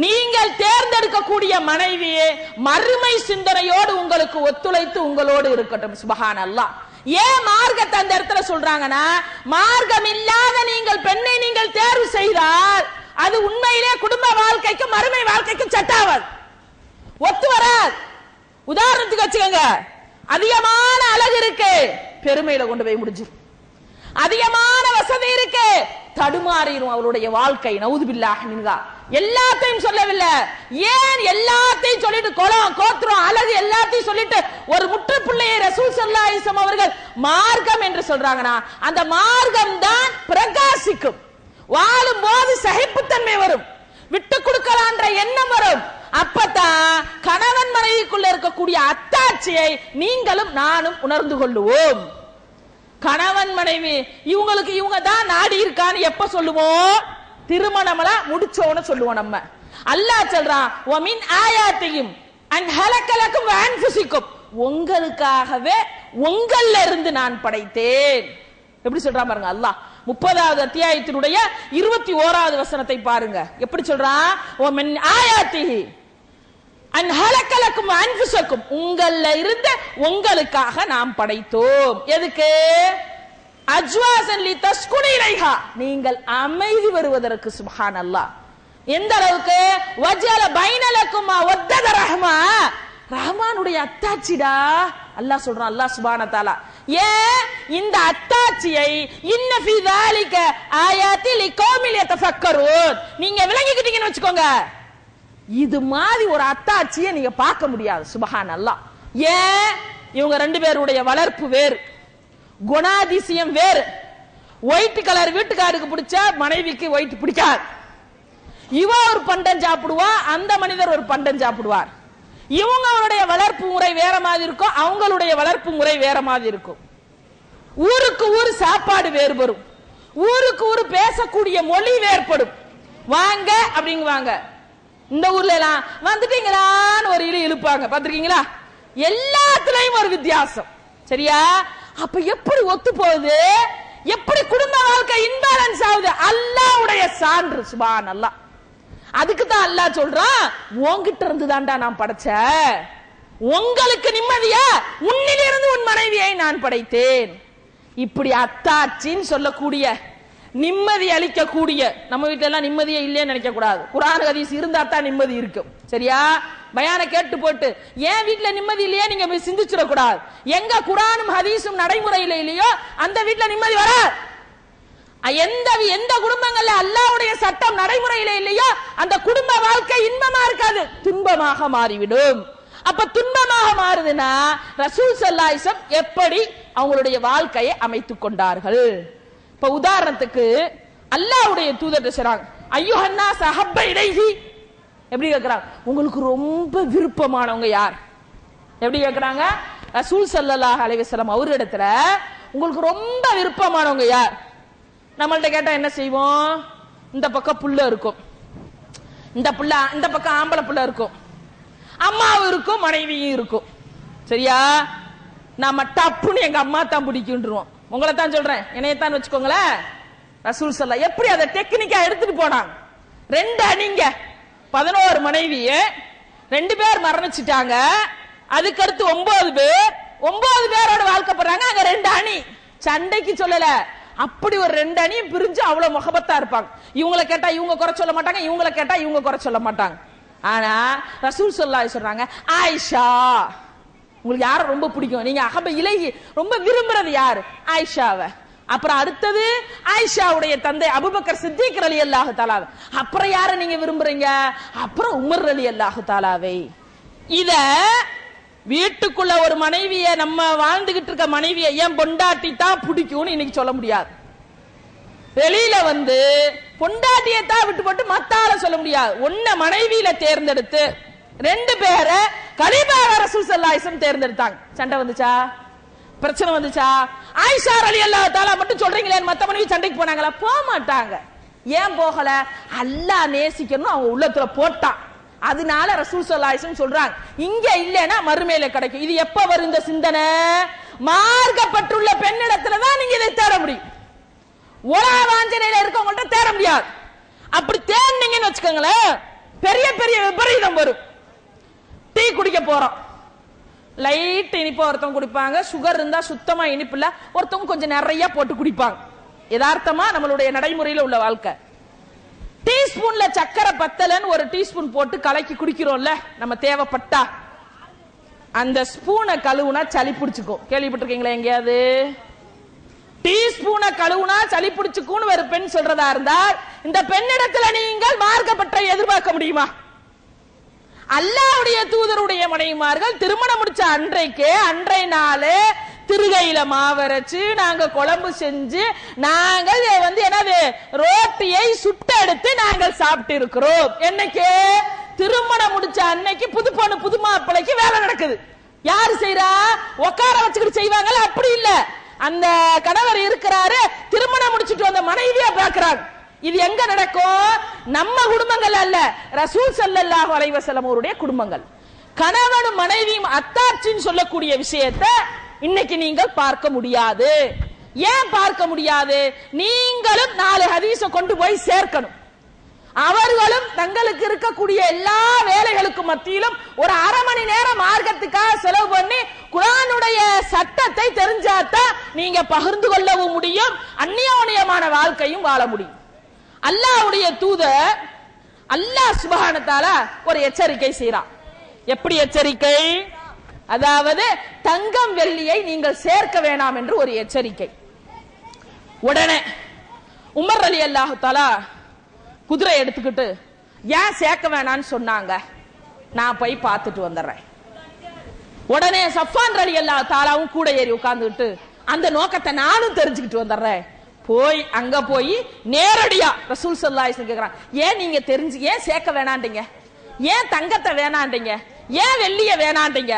A: நீங்கள் தேர்ந்தெடுக்கக்கூடிய மனைவியே மறுமை சிந்தனையோடு உங்களுக்கு ஒத்துழைத்து உங்களோடு இருக்கட்டும். சுப்ஹானல்லாஹ். ஏன் மார்க்கத்தை அந்த இடத்துல சொல்றாங்கன்னா, மார்க்கம் இல்லாத நீங்கள் பெண்ணை நீங்கள் தேர்வு செய்தால் அது உண்மையிலே குடும்ப வாழ்க்கைக்கு மறுமை வாழ்க்கைக்கு சட்டாவது, ஒத்து வராது. உதாரணத்துக்கு வச்சுக்கோங்க, அதிகமான அழகு இருக்கு, பெருமையில கொண்டு போய் முடிஞ்சிடும். அதிகமான வசதி இருக்கு, தடுமாறிடும் அவருடைய வாழ்க்கை. நவுதுபில்லாஹ் மின்ஹா. எல்லாத்தையும் சொல்லவில்லை. ஏன் எல்லாத்தையும் சொல்லிட்டு குலம் கோத்திரம் அழகு எல்லாத்தையும் சொல்லிட்டு ஒரு முற்றுப்புள்ளையை ரசூல் ஸல்லல்லாஹு அலைஹி வஸல்லம் அவர்கள் மார்க்கம் என்று சொல்றாங்கன்னா, அந்த மார்க்கம் தான் பிரகாசிக்கும். வாழும் போது சகிப்புத்தன்மை வரும், விட்டு கொடுக்கலான்ற எண்ணம் வரும். அப்பதான் கணவன் மனைவிக்குள்ள இருக்கக்கூடிய அத்தாட்சியை நீங்களும் நானும் உணர்ந்து கொள்ளுவோம். கணவன் மனைவி இவங்களுக்கு இவங்க தான் நாடி இருக்கான்னு எப்ப சொல்லுவோம்? திருமணம்லாம் முடிச்சோன்னு சொல்லுவோம். நம்ம அல்லாஹ் சொல்றான், வமின் ஆயாத்தியும் அன் ஹலக்கலக்கும் அன்ஃபுசிக்கும், உங்களுக்காகவே உங்கள்ல இருந்து நான் படைத்தேன். எப்படி சொல்றான் பாருங்க அல்லாஹ். 30வது அத்தியாயத்தினுடைய 21வது வசனத்தை பாருங்க, எப்படி சொல்றான்? வமின் ஆயாத்திஹி அன் ஹலக்கலக்கும் அன்ஃபுசக்கும், உங்கள்ல இருந்து உங்களுக்காக நாம் படைத்தோம். எதுக்கு? அஜ்வாஸன் லிதஸ்குனு இலைஹா, நீங்கள் அமைதி வருவதற்கு. சுப்ஹானல்லாஹ். எந்த அளவுக்கு? வஜல பைனலக்கும் வத்தத ரஹ்மா, ரஹ்மானுடைய அத்தாட்சிடா அல்லாஹ் சொல்றான். அல்லாஹ் சுப்ஹானஹு தஆலா ஏன் இந்த அத்தாட்சியை இன்ன ஃபீ ஸாலிக ஆயாத்தி லிகௌமில் யதஃபக்கரூன், நீங்க விளங்கிக்கிட்டீங்கன்னு வச்சுக்கோங்க, இது மாதிரி ஒரு அத்தாட்சியை நீங்க பார்க்க முடியாது. சுப்ஹானல்லாஹ். ஏன்? இவங்க ரெண்டு பேருடைய வளர்ப்பு வேறு, குணாதிசயம் வேறு. ஒயிட் கலர் வீட்டுக்காருக்கு பிடிச்ச மனைவிக்கு ஒயிட் பிடிக்காது. இவ ஒரு பண்டம் சாப்பிடுவா, அந்த மனிதர் ஒரு பண்டம் சாப்பிடுவார். இவங்களுடைய வளர்ப்பு முறை வேற மாதிரி இருக்கும், அவங்களுடைய வளர்ப்பு முறை வேற மாதிரி இருக்கும். ஊருக்கு ஊர் சாப்பாடு வேறுபடும், ஊருக்கு ஊர் பேசக்கூடிய மொழி வேறுபடும். வாங்க அப்படிங்குவாங்க, இந்த ஊர்ல எல்லாம் வந்துட்டீங்களான்னு ஒரு இழுப்பாங்க, பாத்திருக்கீங்களா? எல்லாத்துலயும் ஒரு வித்தியாசம். சரியா? அப்ப எப்படி ஒத்து போகுது? எப்படி குடும்ப வாழ்க்கை இன்பேலன்ஸ் ஆகுது? அல்லாஹ்வுடைய சான்று. சுப்ஹானல்லாஹ். அதுக்கு தான் அல்லாஹ் சொல்றான், உன்கிட்ட இருந்து தான்டா நான் படைச்சேன், உங்களுக்கு நிம்மதியா உன்னிலிருந்து உன் மனைவியை நான் படைத்தேன். இப்படி அத்தாட்சின்னு சொல்லக்கூடிய நிம்மதி அளிக்கக்கூடிய, நம்ம வீட்டுல எல்லாம் நிம்மதியே இல்லைன்னு நினைக்க கூடாது. குர்ஆன் ஹதீஸ் இருந்தா தான் நிம்மதி இருக்கும். சரியா? பயான கேட்டு போட்டு ஏன் வீட்டுல நிம்மதி இல்லையே நீங்க போய் சிந்திச்சிட கூடாது. எங்க குர்ஆனும் ஹதீஸும் நடைமுறையில இல்லையோ அந்த வீட்டுல நிம்மதி வராது. எந்த குடும்பங்கள்ல அல்லாஹ்வுடைய சட்டம் நடைமுறையில இல்லையோ அந்த குடும்ப வாழ்க்கை இன்பமா இருக்காது, துன்பமாக மாறிவிடும். அப்ப துன்பமாக மாறுதுன்னா ரசூல் ஸல்லல்லாஹு அலைஹி வஸல்லம் எப்படி அவங்களுடைய வாழ்க்கையை அமைத்துக் கொண்டார்கள்? இப்ப உதாரணத்துக்கு அல்லாஹ்வுடைய தூதர் சொல்றாங்க, அய்யுஹன்னா ஸஹப்ப இலைஹி, எப்படி கேக்குறாங்க? உங்களுக்கு ரொம்ப விருப்பமானவங்க யார்? எப்படி கேக்குறாங்க? ரசூல் ஸல்லல்லாஹு அலைஹி வஸல்லம் அவரிடத்துல உங்களுக்கு ரொம்ப விருப்பமானவங்க யார்? நம்மள்ட்ட கேட்டா என்ன செய்வோம்? இந்த பக்கம் புள்ள இருக்கும், இந்த பக்கம் ஆம்பளை புள்ள இருக்கும், அம்மாவும் இருக்கும், மனைவியும் இருக்கும். சரியா? நாம டப்புன்னு எங்க அம்மா தான் பிடிக்குன்றோம். உங்களை தான் சொல்றேன், என்னையத்தான் வச்சுக்கோங்களேன். ரசூல் ஸல்லல்லாஹு எப்படி அதை டெக்னிக்கா எடுத்துட்டு போனாங்க? 2 அணிங்க, 11 மனைவி, 2 பேர் மரணிச்சிட்டாங்க. அதுக்கடுத்து 9 பேர் 9 பேரோட வாழ்க்கைப்படுறாங்க. அங்க 2 அணி சண்டைக்கு சொல்லல, அப்படி ஒரு 2 அணியும் பிரிஞ்சு அவ்வளவு முகபத்தா இருப்பாங்க. இவங்களை கேட்டா இவங்க குறை சொல்ல மாட்டாங்க, இவங்களை கேட்டா இவங்க குறை சொல்ல மாட்டாங்க. ஆனா ரசூல் ஸல்லல்லாஹு அலைஹி சொல்றாங்க, ஆயிஷா உங்களுக்கு யார ரொம்ப பிடிக்கும், நீங்க அகப இலகி ரொம்ப விரும்புறது யாரு? ஆயிஷாவை. அப்புறம் அடுத்தது ஆயிஷாவுடைய தந்தை அபூபக்கர் சித்திக் ரலியல்லாஹு தஆலா. அப்புறம் யார நீங்க விரும்புறீங்க? அப்புறம் உமர் ரலியல்லாஹு தஆலாவை. இத வீட்டுக்குள்ள ஒரு மனைவிய, நம்ம வாழ்ந்துகிட்டு இருக்க மனைவிய ஏன் பொண்டாட்டி தான் பிடிக்கும்னு இன்னைக்கு சொல்ல முடியாது. வெளியில வந்து பொண்டாட்டியை தான் விட்டு போட்டு மத்தால சொல்ல முடியாது. ஒன்ன மனைவியில தேர்ந்தெடுத்து 2 பேரை கலீஃபா ரசூல் ஸல்லல்லாஹு அலைஹி வஸல்லம் தேர்ந்தெடுத்தாங்க. சண்டை வந்துச்சா? பிரச்சனை வந்துச்சா? ஆயிஷா ரலியல்லாஹு தஆலா மட்டும் சொல்றீங்களே, மத்த மனைவி சண்டைக்கு போனாங்களா? போக மாட்டாங்க. ஏன் போகல? அல்லாஹ் நேசிக்கணும் அவங்க உள்ளத்துல போட்டான். அதனால ரசூல் ஸல்லல்லாஹு அலைஹி வஸல்லம் சொல்றாங்க, இங்க இல்லைன்னா மறுமையில கிடைக்கும். இது எப்ப வரும் இந்த சிந்தனை? மார்க்கப்பட்டுள்ள பெண்ணிடத்துல தான் நீங்க இதை தேட முடியும். ஒரா வாஞ்சனையில இருக்கவங்கள்ட்ட தேட முடியாது. அப்படி தேடினீங்கன்னு வச்சுக்கோங்களேன், பெரிய பெரிய விபரீதம் வரும். டீ குடிக்க போறோம், லைட் இனிப்பு ஒருத்தவங்க குடிப்பாங்க, சுகர் இருந்தா சுத்தமா இனிப்பு இல்ல, ஒருத்தவங்க கொஞ்சம் நிறைய போட்டு குடிப்பாங்க. யதார்த்தமா நம்மளுடைய நடைமுறையில உள்ள வாழ்க்கை. டீஸ்பூன்ல சக்கரை பத்தலன்னு ஒரு டீஸ்பூன் போட்டு கலக்கி குடிக்கிறோம்ல, நம்ம தேவைப்பட்டா அந்த ஸ்பூனை கழுவுனா சளி பிடிச்சுக்கும். கேள்விப்பட்டிருக்கீங்களா எங்கேயாவது? டீஸ்பூனை கழுவுனா சளி பிடிச்சுக்கும்னு ஒரு பெண் சொல்றதா இருந்தால், இந்த பெண்ணிடத்துல நீங்கள் மார்க்கப்பட்ட எதிர்பார்க்க முடியுமா? அல்லாஹ்வுடைய தூதருடைய மனைவிமார்கள் திருமணம் முடிச்ச அன்றைய நாள் திருகையில மாவரைச்சு நாங்க குழம்பு செஞ்சு நாங்கள் வந்து என்னது ரோட்டியை சுட்டெடுத்து நாங்கள் சாப்பிட்டு இருக்கிறோம். என்னைக்கு? திருமணம் முடிச்ச அன்னைக்கு புது பொண்ணு புது மாப்பிள்ளைக்கு வேலை நடக்குது. யாரு செய்யறா? உட்கார வச்சுக்கிட்டு செய்வாங்கல்ல, அப்படி இல்ல. அந்த கணவர் இருக்கிறாரு, திருமணம் முடிச்சுட்டு வந்த மனைவியா பாக்குறாங்க. இது எங்க நடக்கும்? நம்ம குடும்பங்கள் அல்ல, ரசூல் ஸல்லல்லாஹு அலைஹி வஸல்லம் அவருடைய குடும்பங்கள். கணவனும் மனைவியும் அத்தாட்சின்னு சொல்லக்கூடிய விஷயத்தை இன்னைக்கு நீங்கள் பார்க்க முடியாது. ஏன் பார்க்க முடியாது? நீங்களும் 4 ஹதீஸ கொண்டு போய் சேர்க்கணும். அவர்களும் தங்களுக்கு இருக்கக்கூடிய எல்லா வேலைகளுக்கும் மத்தியிலும் ஒரு அரை மணி நேரம் மார்க்கத்துக்காக செலவு பண்ணி குர்ஆனுடைய சட்டத்தை தெரிஞ்சாதான் நீங்க பகிர்ந்து கொள்ளவும் முடியும், அந்நியோன்யமான வாழ்க்கையும் வாழ முடியும். அல்லாஹ்வுடைய தூதர் அல்லாஹ் சுப்ஹானஹு வ தஆலா ஒரு எச்சரிக்கை செய்றான். எப்படி எச்சரிக்கை? அதாவது தங்கம் வெள்ளியை நீங்கள் சேர்க்க வேண்டாம் என்று ஒரு எச்சரிக்கை. உடனே உமர் ரலியல்லாஹு தஆலா குதிரை எடுத்துக்கிட்டு, ஏன் சேர்க்க வேணாம்னு சொன்னாங்க, நான் போய் பார்த்துட்டு வந்துடுறேன். உடனே சஃப்வான் ரலியல்லாஹு தஆலாவும் கூட ஏறி உட்கார்ந்துட்டு, அந்த நோக்கத்தை நானும் தெரிஞ்சுக்கிட்டு வந்துடுறேன். போய் அங்க போய் நேரடியா ரசூல் ஸல்லல்லாஹு அலைஹி வஸல்லம் கேக்குறாங்க, ஏன் நீங்க தெரிஞ்சு ஏன் சேர்க்க வேணாண்டீங்க, ஏன் தங்கத்தை வேணாண்டீங்க, ஏன் வெள்ளிய வேணாண்டீங்க,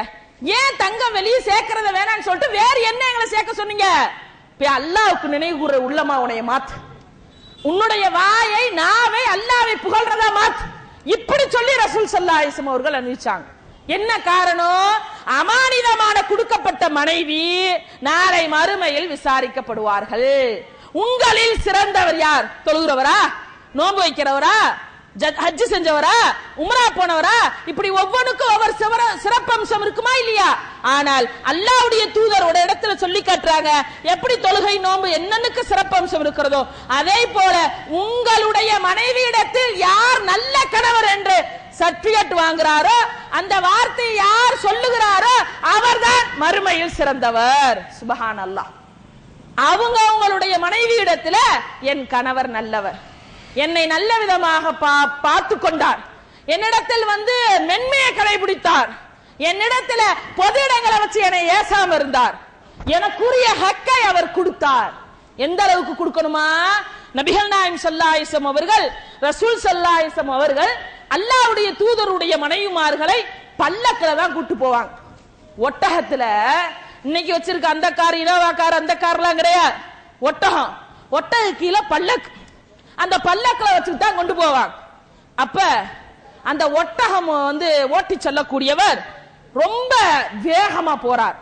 A: ஏன் தங்கம் வெளியே சேர்க்கறத வேணான்னு சொல்லிட்டு வேற என்ன எங்களை சேர்க்க சொன்னீங்க? அல்லாஹ்வுக்கு நினைவு கூற உள்ளமா உன்னைய மாத்து, உன்னுடைய வாயை நாவை அல்லாஹ்வை புகழ்றதா மாத்து. இப்படி சொல்லி ரசூல் ஸல்லல்லாஹு அலைஹி வஸல்லம் அவர்கள் அறிவிச்சாங்க. என்ன காரணம்? அமானிதமான கொடுக்கப்பட்ட மனைவி நாளை மறுமையில் விசாரிக்கப்படுவார்கள். உங்களில் சிறந்தவர் யார்? தொழுகிறவரா, நோன்பு வைக்கிறவரா, ஹஜ் செஞ்சவரா, உம்ரா போனவரா? இப்படி ஒவ்வொன்றுக்கும் ஒவ்வொரு சிறப்பம்சம் இருக்குமா இல்லையா? ஆனால் அல்லாஹ்வுடைய தூதர் ஒரு இடத்துல சொல்லி காட்டுறாங்க, எப்படி தொழுகை நோன்பு என்னன்னுக்கு சிறப்பம்சம் இருக்கிறதோ அதே போல உங்களுடைய மனைவியிடத்தில் யார் நல்ல கணவர் என்று சர்டிபிகேட் வாங்குறாரோ, அந்த வார்த்தையை யார் சொல்லுகிறாரோ அவர்தான் மறுமையில் சிறந்தவர். சுப்ஹானல்லாஹ். அவங்க அவங்களுடைய மனைவியிடத்துல என் கணவர் நல்லவர், என்னை நல்ல விதமாக பார்த்து கொண்டார், என்னிடத்தில் வந்து மென்மையை கடைபிடித்தார், என்னிடத்துல பொது இடங்களை வச்சு என்னை ஏசாம இருந்தார், எனக்குரிய ஹக்கை அவர் கொடுத்தார். எந்த அளவுக்கு கொடுக்கணுமா? நபிகள் நாயகம் ஸல்லல்லாஹு அலைஹி வஸல்லம் அவர்கள், ரசூல் ஸல்லல்லாஹு அலைஹி வஸல்லம் அவர்கள் அல்லாஹ்வுடைய தூதருடைய மனைவிமார்களை பல்லக்குல தான் கூட்டு போவாங்க. ஒட்டகத்துல இன்னைக்கு வச்சிருக்க அந்த கார், இனோவா கார், அந்த கார்லாம் கிடையாது. ஒட்டகம், ஒட்டக கீழே பல்லக்கு, அந்த பல்லக்குல வச்சுட்டு தான் கொண்டு போவாங்க. அப்ப அந்த ஒட்டகம் வந்து ஓட்டி செல்லக்கூடியவர் ரொம்ப வேகமா போறார்.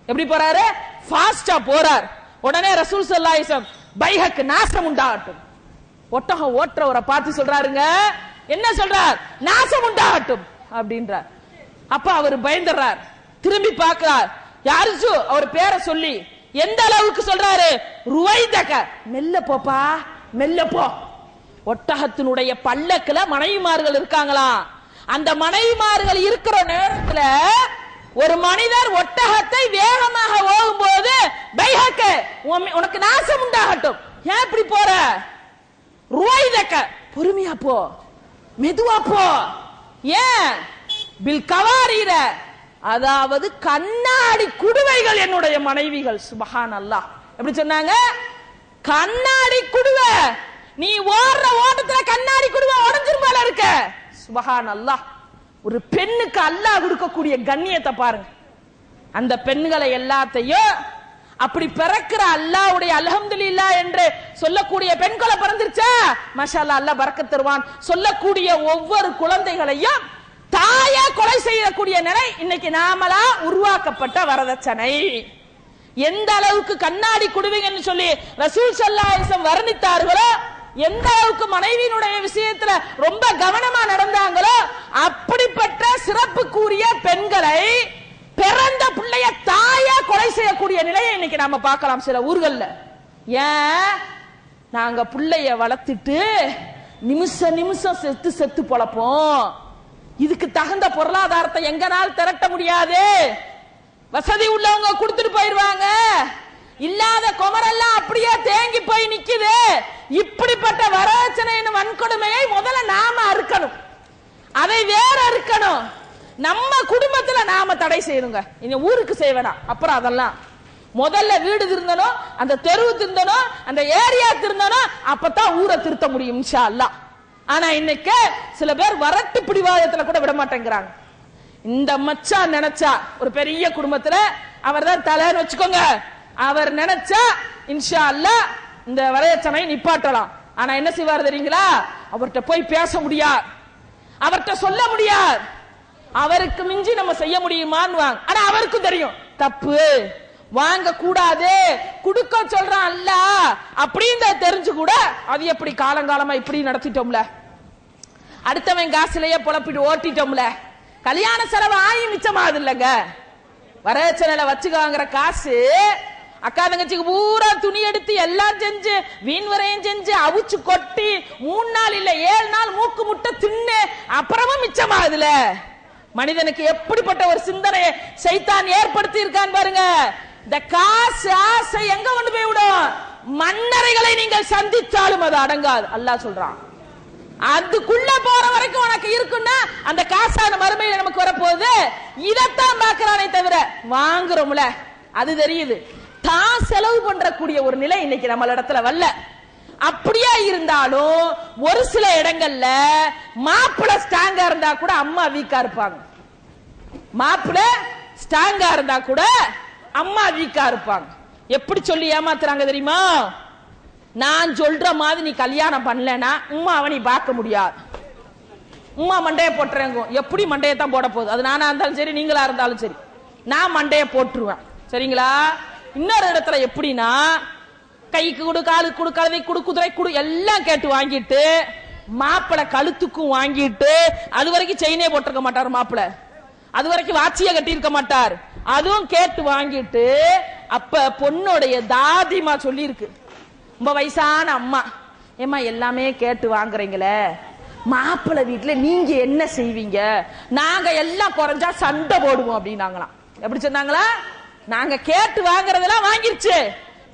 A: எப்படி போறாரு? ஃபாஸ்டா போறார். உடனே ரசூல் ஸல்லல்லாஹு அலைஹி வஸல்லம் பைஹக் நாசம் உண்டாகட்டும், ஒட்டகம் ஓட்டுறவரை பார்த்து சொல்றாருங்க, என்ன சொல்றார்? நாசம் உண்டாகட்டும் அப்படின்றார். அப்ப அவர் பயந்துறார். திரும்பி பார்க்கிறார். யாருசு அவர் பேரை சொல்லி எந்த அளவுக்கு சொல்றாரு? ருவைதக, மெல்ல போப்பா, மெல்ல போ. ஒட்டகத்தினுடைய பல்லக்குல மனைவிமார்கள் இருக்காங்களாம். அந்த மனைவிமார்கள் இருக்கிற நேரத்துல ஒரு மனிதர் ஒட்டகத்தை வேகமாக ஓகும்போது பைஹக்க, உனக்கு நாசம் உண்டாகட்டும், ஏன் இப்படி போற? ருவைதக, பொறுமையா போ, மெதுவா போ. ஏன்? பில் கவாரீர, அதாவது கண்ணாடி குடுவைகள் என்னுடைய மனைவிகள். சுபஹான் அல்லாஹ். எப்படி சொன்னாங்க? கண்ணாடி குடுவை. நீ ஓடுற ஓட்டத்துல கண்ணாடி குடுவை உடைஞ்சிரும் போல இருக்க. சுபஹான் அல்லாஹ். ஒரு பெண்ணுக்கு அல்லாஹ் கொடுக்கக்கூடிய கண்ணியத்தை பாருங்க. அந்த பெண்களை எல்லாத்தையும் அப்படி பிறக்கிற அல்லாஹ்வுடைய அல்ஹம்துலில்லாஹ் என்று சொல்லக்கூடிய பெண்களை பிறந்துருச்சா, மாஷாஅல்லாஹ், அல்லாஹ் பரக்கத் தருவான். சொல்லக்கூடிய ஒவ்வொரு குழந்தைகளையும் தாயா கொலை செய்யக்கூடிய நிலை இன்னைக்கு நாமளா உருவாக்கப்பட்ட வரதட்சணை. எந்த அளவுக்கு கண்ணாடி குடுவைன்னு சொல்லி ரசூல் ஸல்லல்லாஹு அலைஹி வஸல்லம் வர்ணித்தார்களோ, எந்த அளவுக்கு மனைவியினுடைய விஷயத்துல ரொம்ப கவனமா நடந்தாங்களோ, அப்படிப்பட்ட சிறப்புக்குரிய பெண்களை பிறந்த பிள்ளைய தாயா கொலை செய்யக்கூடிய நிலையை இன்னைக்கு நாம பார்க்கலாம் சில ஊர்கள்ல. ஏன்? நாங்க பிள்ளைய வளர்த்துட்டு நிமிஷம் செத்து செத்து பொழப்போம். இதுக்கு தகுந்த பொருளாதாரத்தை எங்கனால் திரட்ட முடியாது. வசதி உள்ளவங்க கொடுத்துட்டு போயிருவாங்க, இல்லாத குமரெல்லாம் அப்படியே தேங்கி போய் நிக்குது. இப்படிப்பட்ட வரதட்சணையின் வன்கொடுமையை முதல்ல நாம அறுக்கணும், அதை வேற அறுக்கணும். நம்ம குடும்பத்துல நாம தடை செய்யணுங்க. இனி ஊருக்கு செய்வேனா, அப்புறம் அதெல்லாம் முதல்ல வீடு திருந்தணும், அந்த தெருவு திருந்தணும், அந்த ஏரியா திருந்தணும், அப்பதான் ஊரை திருத்த முடியும் இன்ஷா அல்லாஹ். ஆனா இன்னைக்கு சில பேர் வரட்டு பிடிவாதத்துல கூட விட மாட்டேங்கிறாங்க. இந்த மச்சான் நினைச்சா ஒரு பெரிய குடும்பத்துல அவர் தான் தலைன்னு வச்சுக்கோங்க, அவர் நினைச்சா இன்ஷா அல்லாஹ் இந்த வரதட்சணை நிப்பாட்டலாம். ஆனா என்ன செய்வார் தெரியுங்களா? அவர்கிட்ட போய் பேச முடியாது, அவர்கிட்ட சொல்ல முடியாது. அவருக்கு மிஞ்சி நம்ம செய்ய முடியுமான்னு வாங்க. ஆனா அவருக்கும் தெரியும் தப்பு, வாங்க கூடாது, குடுக்க சொல்றான் அல்ல அப்படின்னு தெரிஞ்சு கூட அது எப்படி காலங்காலமா இப்படி நடத்திட்டோம்ல, அடுத்தவன் காசுலயே பொழப்பிட்டு ஓட்டிட்டோம்ல. கல்யாண செலவு ஆகி மிச்சமாது இல்லங்க. வரதட்சணையில வச்சுக்காங்கிற காசு அக்கா தங்கச்சிக்கு பூரா துணி எடுத்து எல்லாம் செஞ்சு வீண் வரையும் செஞ்சு அவிச்சு கொட்டி 3 நாள் இல்ல 7 நாள் மூக்கு முட்டை தின்னு அப்புறமும் மிச்சமாகுதுல. மனிதனுக்கு எப்படிப்பட்ட ஒரு சிந்தனை சைத்தான் ஏற்படுத்தி இருக்கான் பாருங்க. இந்த காசு ஆசை எங்க கொண்டு போய் விடும்? மன்னரைகளை நீங்கள் சந்தித்தாலும் அது அடங்காது. அல்லாஹ் சொல்றான், அதுக்குள்ள போற வரைக்கும் உனக்கு இருக்குன்னா அந்த காசான மறுமையில நமக்கு வரப்போகுது. இதத்தான் பார்க்கிறானே தவிர வாங்குறோம்ல அது தெரியுது. தான் செலவு பண்றக்கூடிய ஒரு நிலை இன்னைக்கு நம்ம இடத்துல வரல. அப்படியே இருந்தாலும் ஒரு சில இடங்கள்ல மாப்பிள ஸ்ட்ராங்கா இருந்தா கூட அம்மா வீக்கா இருப்பாங்க. மாப்பிள ஸ்ட்ராங்கா இருந்தா கூட அம்மா வீக்கா இருப்பாங்க. எப்படி சொல்லி ஏமாத்துறாங்க தெரியுமா? நான் சொல்ற மாதிரி நீ கல்யாணம் பண்ணலனா உம்மாவை நீ பார்க்க முடியாது, உம்மா மண்டைய போட்டுறேங்க. எப்படி மண்டைய தான் போட போகுது? அது நானா இருந்தாலும் சரி, நீங்களா இருந்தாலும் சரி, நான் மண்டைய போட்டுருவேன். சரிங்களா? இன்னொரு இடத்துல எப்படின்னா கைக்கு கொடு, காலுக்கு கொடு, கழுதை கொடு, குதிரை கொடு எல்லாம் கேட்டு வாங்கிட்டு மாப்பிளை கழுத்துக்கும் வாங்கிட்டு அது வரைக்கும் செயினே போட்டிருக்க மாட்டார் மாப்பிளை, அது வரைக்கும் வாட்சிய கட்டி இருக்க மாட்டார், அதுவும் கேட்டு வாங்கிட்டு அப்ப பொண்ணுடைய தாதிமா சொல்லி இருக்கு, ரொம்ப வயசான அம்மா, ஏமா எல்லாமே கேட்டு வாங்குறீங்களே, மாப்பிள்ளை வீட்டுல நீங்க என்ன செய்வீங்க? நாங்க எல்லாம் குறைஞ்சா சண்டை போடுவோம் அப்படின்னாங்களாம். எப்படி சொன்னாங்களா? நாங்க கேட்டு வாங்குறதெல்லாம் வாங்கிருச்சு,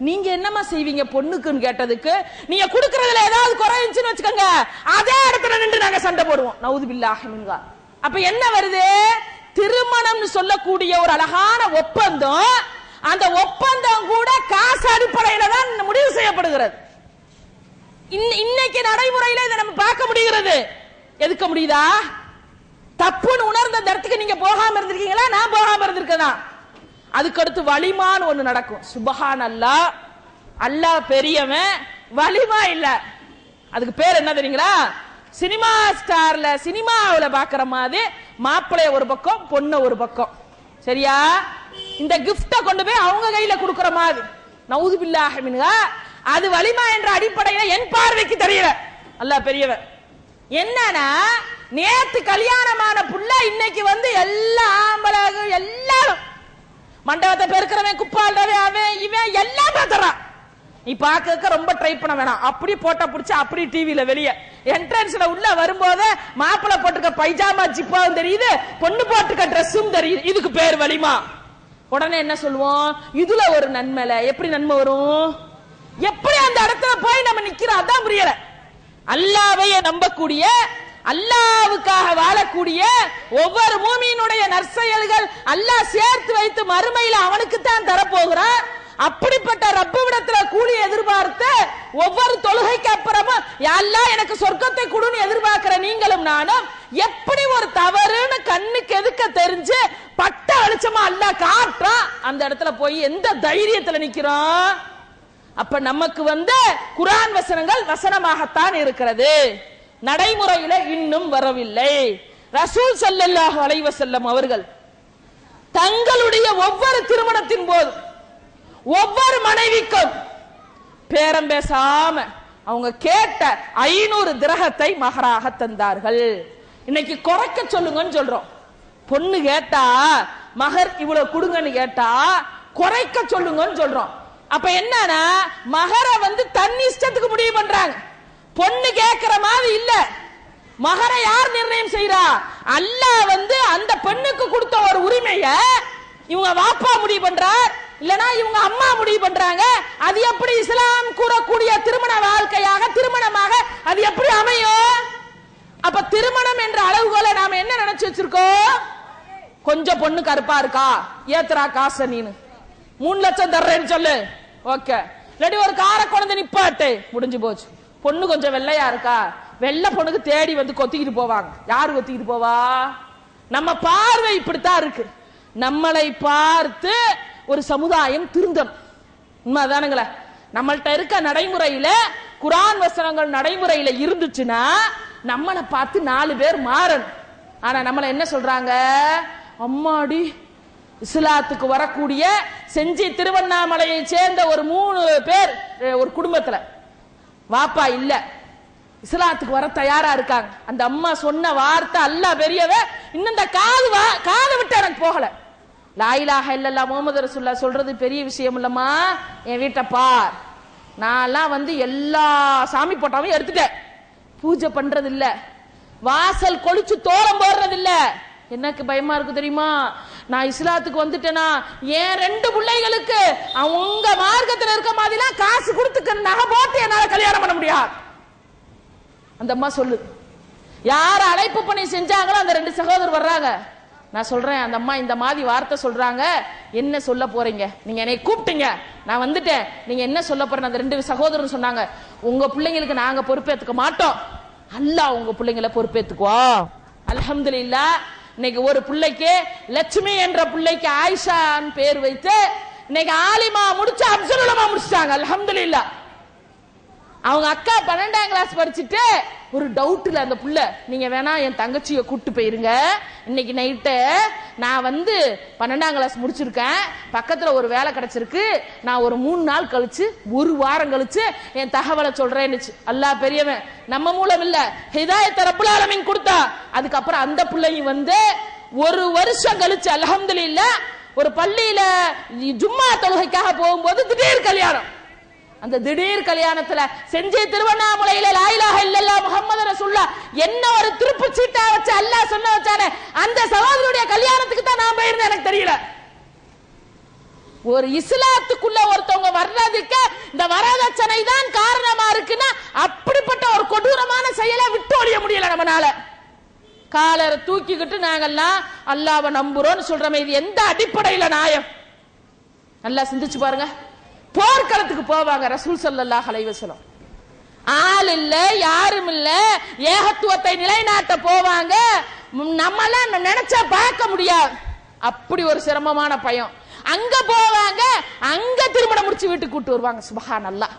A: நீங்க என்னமா செய்வீங்க பொண்ணுக்குன்னு கேட்டதுக்கு, நீங்க குடுக்கறதுல ஏதாவது குறைஞ்சுன்னு வச்சுக்கோங்க, அதே இடத்துல நின்று நாங்க சண்டை போடுவோம். நவுது பில்லாஹ் மின்ஹா. அப்ப என்ன வருது? திருமணம் சொல்லக்கூடிய ஒரு அழகான ஒப்பந்தம், அந்த ஒப்பந்தம் கூட காசு அடிப்படையில தான் முடிவு செய்யப்படுகிறது. இன்னைக்கு நடைமுறையில இதை நம்ம பார்க்க முடிகிறது. எதுக்க முடியுதா? தப்புன்னு உணர்ந்த இடத்துக்கு நீங்க போகாம இருந்திருக்கீங்களா? நான் போகாம இருந்திருக்கேன். அதுக்கு அடுத்து வலிமான்னு ஒண்ணு நடக்கும். சுபஹான் அல்லாஹ், அல்லாஹ் பெரியவன், வலிமா இல்ல. அதுக்கு பேர் என்ன தெரியுங்களா? சினிமா ஸ்டார்ல சினிமாவுல பாக்குற மாதிரி மாப்பிள்ளைய ஒரு பக்கம் பொண்ணு ஒரு பக்கம், சரியா? இந்த கிஃப்ட கொண்டு போய் அவங்க கையில கொடுக்கிற மாதிரி. நவுது பில்லாஹ் மின்ஹா. அது வலிமா என்ற அடிப்படையில என் பார்வைக்கு தெரியல. அல்லாஹ் பெரியவன். என்னன்னா நேத்து கல்யாணமான புள்ள இன்னைக்கு வந்து எல்லா ஆம்பளை எல்லாரும் மண்டபத்தை பெருக்கிறவன் குப்பாள்றவன் அவன் இவன் எல்லாம் பாத்துறான். நீ பாக்க ரொம்ப ட்ரை பண்ண வேணாம். அப்படி போட்டா புடிச்சு அப்படி டிவில வெளியே என்ட்ரன்ஸ்ல உள்ள வரும்போது மாப்பிள்ளை போட்டுக்க பைஜாமா ஜிப்பாவும் தெரியுது, பொண்ணு போட்டுக்க ட்ரெஸ்ஸும் தெரியுது. இதுக்கு பேர் வலிமா. உடனே என்ன சொல்லுவோம்? இதுல ஒரு நன்மைல எப்படி நன்மை வரும்? எப்படி அந்த இடத்துல போய் நம்ம நிக்கிறோம்? அதான் புரியல. அல்லாஹ்வையே நம்பக்கூடிய, அல்லாஹ்வுக்காக வாழக்கூடிய ஒவ்வொரு மூமியினுடைய நற்செயல்கள் அல்லாஹ் சேர்த்து வைத்து மறுமையில அவனுக்கு தான் தரப்போகிறான். அப்படிப்பட்ட ரப்பிடத்துல கூலி எதிர்பார்த்து ஒவ்வொரு தொழுகைக்கு அப்புறமா யா அல்லாஹ் எனக்கு சொர்க்கத்தை கொடுன்னு எதிர்பார்க்கிற நீங்களும் நானும் எப்படி ஒரு தவறுன்னு கண்ணுக்கு எதுக்க தெரிஞ்சு பட்ட வெளிச்சமா அல்லாஹ் காட்டுறான், அந்த இடத்துல போய் எந்த தைரியத்துல நிக்கிறோம்? அப்ப நமக்கு வந்து குர்ஆன் வசனங்கள் வசனமாகத்தான் இருக்கிறது, நடைமுறையில இன்னும் வரவில்லை. ரசூல் ஸல்லல்லாஹு அலைஹி வஸல்லம் அவர்கள் தங்களுடைய ஒவ்வொரு திருமணத்தின் போது ஒவ்வொரு மனைவிக்கும் பேரம் பேசாம அவங்க கேட்ட 500 திரகத்தை மகராக தந்தார்கள். இன்னைக்கு குறைக்க சொல்லுங்கன்னு சொல்றோம். பொண்ணு கேட்டா மகர் இவ்வளவு கொடுங்கன்னு கேட்டா குறைக்க சொல்லுங்கன்னு சொல்றோம். அப்ப என்னன்னா மகர வந்து தன் இஷ்டத்துக்கு முடிவு பண்றாங்க. பொண்ணு கேட்கிற மாதிரி இல்ல. மகர யார் நிர்ணயம் செய்யறா? அல்லாஹ் வந்து அந்த பெண்ணுக்கு கொடுத்த ஒரு உரிமைய இவங்க வாப்பா முடிவு பண்றார், இல்லனா இவங்க அம்மா முடிவு பண்றாங்க. அது எப்படி இஸ்லாம் கூறக்கூடிய திருமண வாழ்க்கையாக திருமணமாக அது எப்படி அமையும்? அப்ப திருமணம் என்ற அளவுகோலை நாம என்ன நினைச்சு வச்சிருக்கோம்? கொஞ்சம் பொண்ணு கருப்பா இருக்கா, ஏத்துறா காசை நீனு 3 லட்சம் தர்றேன்னு சொல்லு, ஓகே. இல்லாட்டி ஒரு காரை கொண்டு நிப்பாட்டு, முடிஞ்சு போச்சு. பொண்ணு கொஞ்சம் வெள்ளையா இருக்கா, வெள்ளை பொண்ணுக்கு தேடி வந்து கொத்திக்கிட்டு போவாங்க. யாரு கொத்திக்கிட்டு போவா? நம்ம பார்வை இப்படித்தான் இருக்கு. நம்மளை பார்த்து ஒரு சமுதாயம் திருந்தம். உண்மைதானுங்களே? நம்மள்ட்ட இருக்க நடைமுறையில குர்ஆன் வசனங்கள் நடைமுறையில இருந்துச்சுன்னா நம்மளை பார்த்து 4 பேர் மாறணும். ஆனா நம்மள என்ன சொல்றாங்க? அம்மாடி, இஸ்லாத்துக்கு வரக்கூடிய செஞ்சி திருவண்ணாமலையை சேர்ந்த ஒரு 3 பேர் ஒரு குடும்பத்துல வாப்பா இல்ல, இஸ்லாத்துக்கு வர தயாரா இருக்காங்க. அந்த அம்மா சொன்ன வார்த்தை அல்லாஹ் பெரியவ, இன்னும் இந்த காது விட்டு எனக்கு போகல. லா இலாஹ இல்லல்லாஹ் முஹம்மது ரசூலுல்லாஹ் சொல்றது பெரிய விஷயம் இல்லம்மா. என் வீட்டை பார், நான்லாம் வந்து எல்லா சாமி போட்டாவும் எடுத்துட்டேன், பூஜை பண்றது இல்ல, வாசல் கொளிச்சு தோரம் போடுறது இல்ல. எனக்கு பயமா இருக்கு தெரியுமா? நான் இஸ்லாத்துக்கு வந்துட்டேனா ஏன் 2 பிள்ளைகளுக்கு அவங்க மார்க்கத்தில் இருக்க மாதிரிலாம் காசு கொடுத்து நகை போட்டு என்னால கல்யாணம் பண்ண முடியாது. அந்த அம்மா சொல்லு. யார அழைப்பு பண்ணி செஞ்சாங்களோ அந்த 2 சகோதரர் வர்றாங்க. நான் சொல்றேன், அந்த அம்மா இந்த மாதிரி வார்த்தை சொல்றாங்க, என்ன சொல்ல போறீங்க? நீங்க என்னை கூப்பிட்டீங்க, நான் வந்துட்டேன், நீங்க என்ன சொல்ல போறேன்? அந்த 2 சகோதரர் சொன்னாங்க, உங்க பிள்ளைங்களுக்கு நாங்க பொறுப்பேற்றுக்க மாட்டோம், அல்லாஹ் உங்க பிள்ளைங்களை பொறுப்பேற்றுக்குவோம். அல்ஹம்துலில்லாஹ். இன்னைக்கு ஒரு பிள்ளைக்கு லட்சுமி என்ற பிள்ளைக்கு ஆயிஷான்னு பேர் வைத்து இன்னைக்கு ஆலிமா முடிச்சு அப்சல் உலமா முடிச்சிட்டாங்க. அல்ஹம்துலில்லாஹ். அவங்க அக்கா 12ஆம் கிளாஸ் படிச்சுட்டு ஒரு டவுட்ல அந்த புள்ள, நீங்க வேணா என் தங்கச்சியை கூட்டு போயிருங்க, இன்னைக்கு நைட்டு நான் வந்து 12ஆம் கிளாஸ் முடிச்சிருக்கேன், பக்கத்துல ஒரு வேலை கிடைச்சிருக்கு, நான் ஒரு 3 நாள் கழிச்சு 1 வாரம் கழிச்சு என் தகவலை சொல்றேன்னு. அல்லாஹ் பெரியவன், நம்ம மூலம் இல்ல, ஹிதாயத் ரப்புல் ஆலமீன் கொடுத்தா. அதுக்கப்புறம் அந்த பிள்ளையும் வந்து 1 வருஷம் கழிச்சு அல்ஹம்துலில்லாஹ் ஒரு பள்ளியில ஜும்மா தொழுகைக்காக போகும்போது திடீர் கல்யாணம். அந்த திடீர் கல்யாணத்துல செஞ்சி திருவண்ணாமலையில லா இலாஹ இல்லல்லாஹ் முஹம்மது ரசூலுல்லாஹ் என்ன ஒரு திருப்பு சீட்டா வச்சு அல்லாஹ் சொன்ன வச்சானே, அந்த சகோதரனுடைய கல்யாணத்துக்கு தான் நான் போயிருந்தேன். எனக்கு தெரியல. ஒரு இஸ்லாத்துக்குள்ள ஒருத்தவங்க வர்றதுக்கு இந்த வரதட்சணை தான் காரணமா இருக்குன்னா அப்படிப்பட்ட ஒரு கொடூரமான செயலை விட்டு ஒழிய முடியல நம்மனால. காலரை தூக்கிக்கிட்டு நாங்கெல்லாம் அல்லாஹ்வை நம்புறோம்னு சொல்றோமே, இது எந்த அடிப்படையில நியாயம்? நல்லா சிந்திச்சு பாருங்க. போர்க்களத்துக்கு போவாங்க ரசூல் ஸல்லல்லாஹு அலைஹி வஸல்லம், ஆள் இல்ல, யாரும் இல்ல, ஏகத்துவத்தை நிலைநாட்ட போவாங்க. நம்மளாம் நினைச்சா பார்க்க முடியாது, அப்படி ஒரு சிரமமான பயம். அங்க போவாங்க, அங்க திருமணம் முடிச்சு வீட்டுக்கு கூட்டு வருவாங்க. சுப்ஹானல்லாஹ்.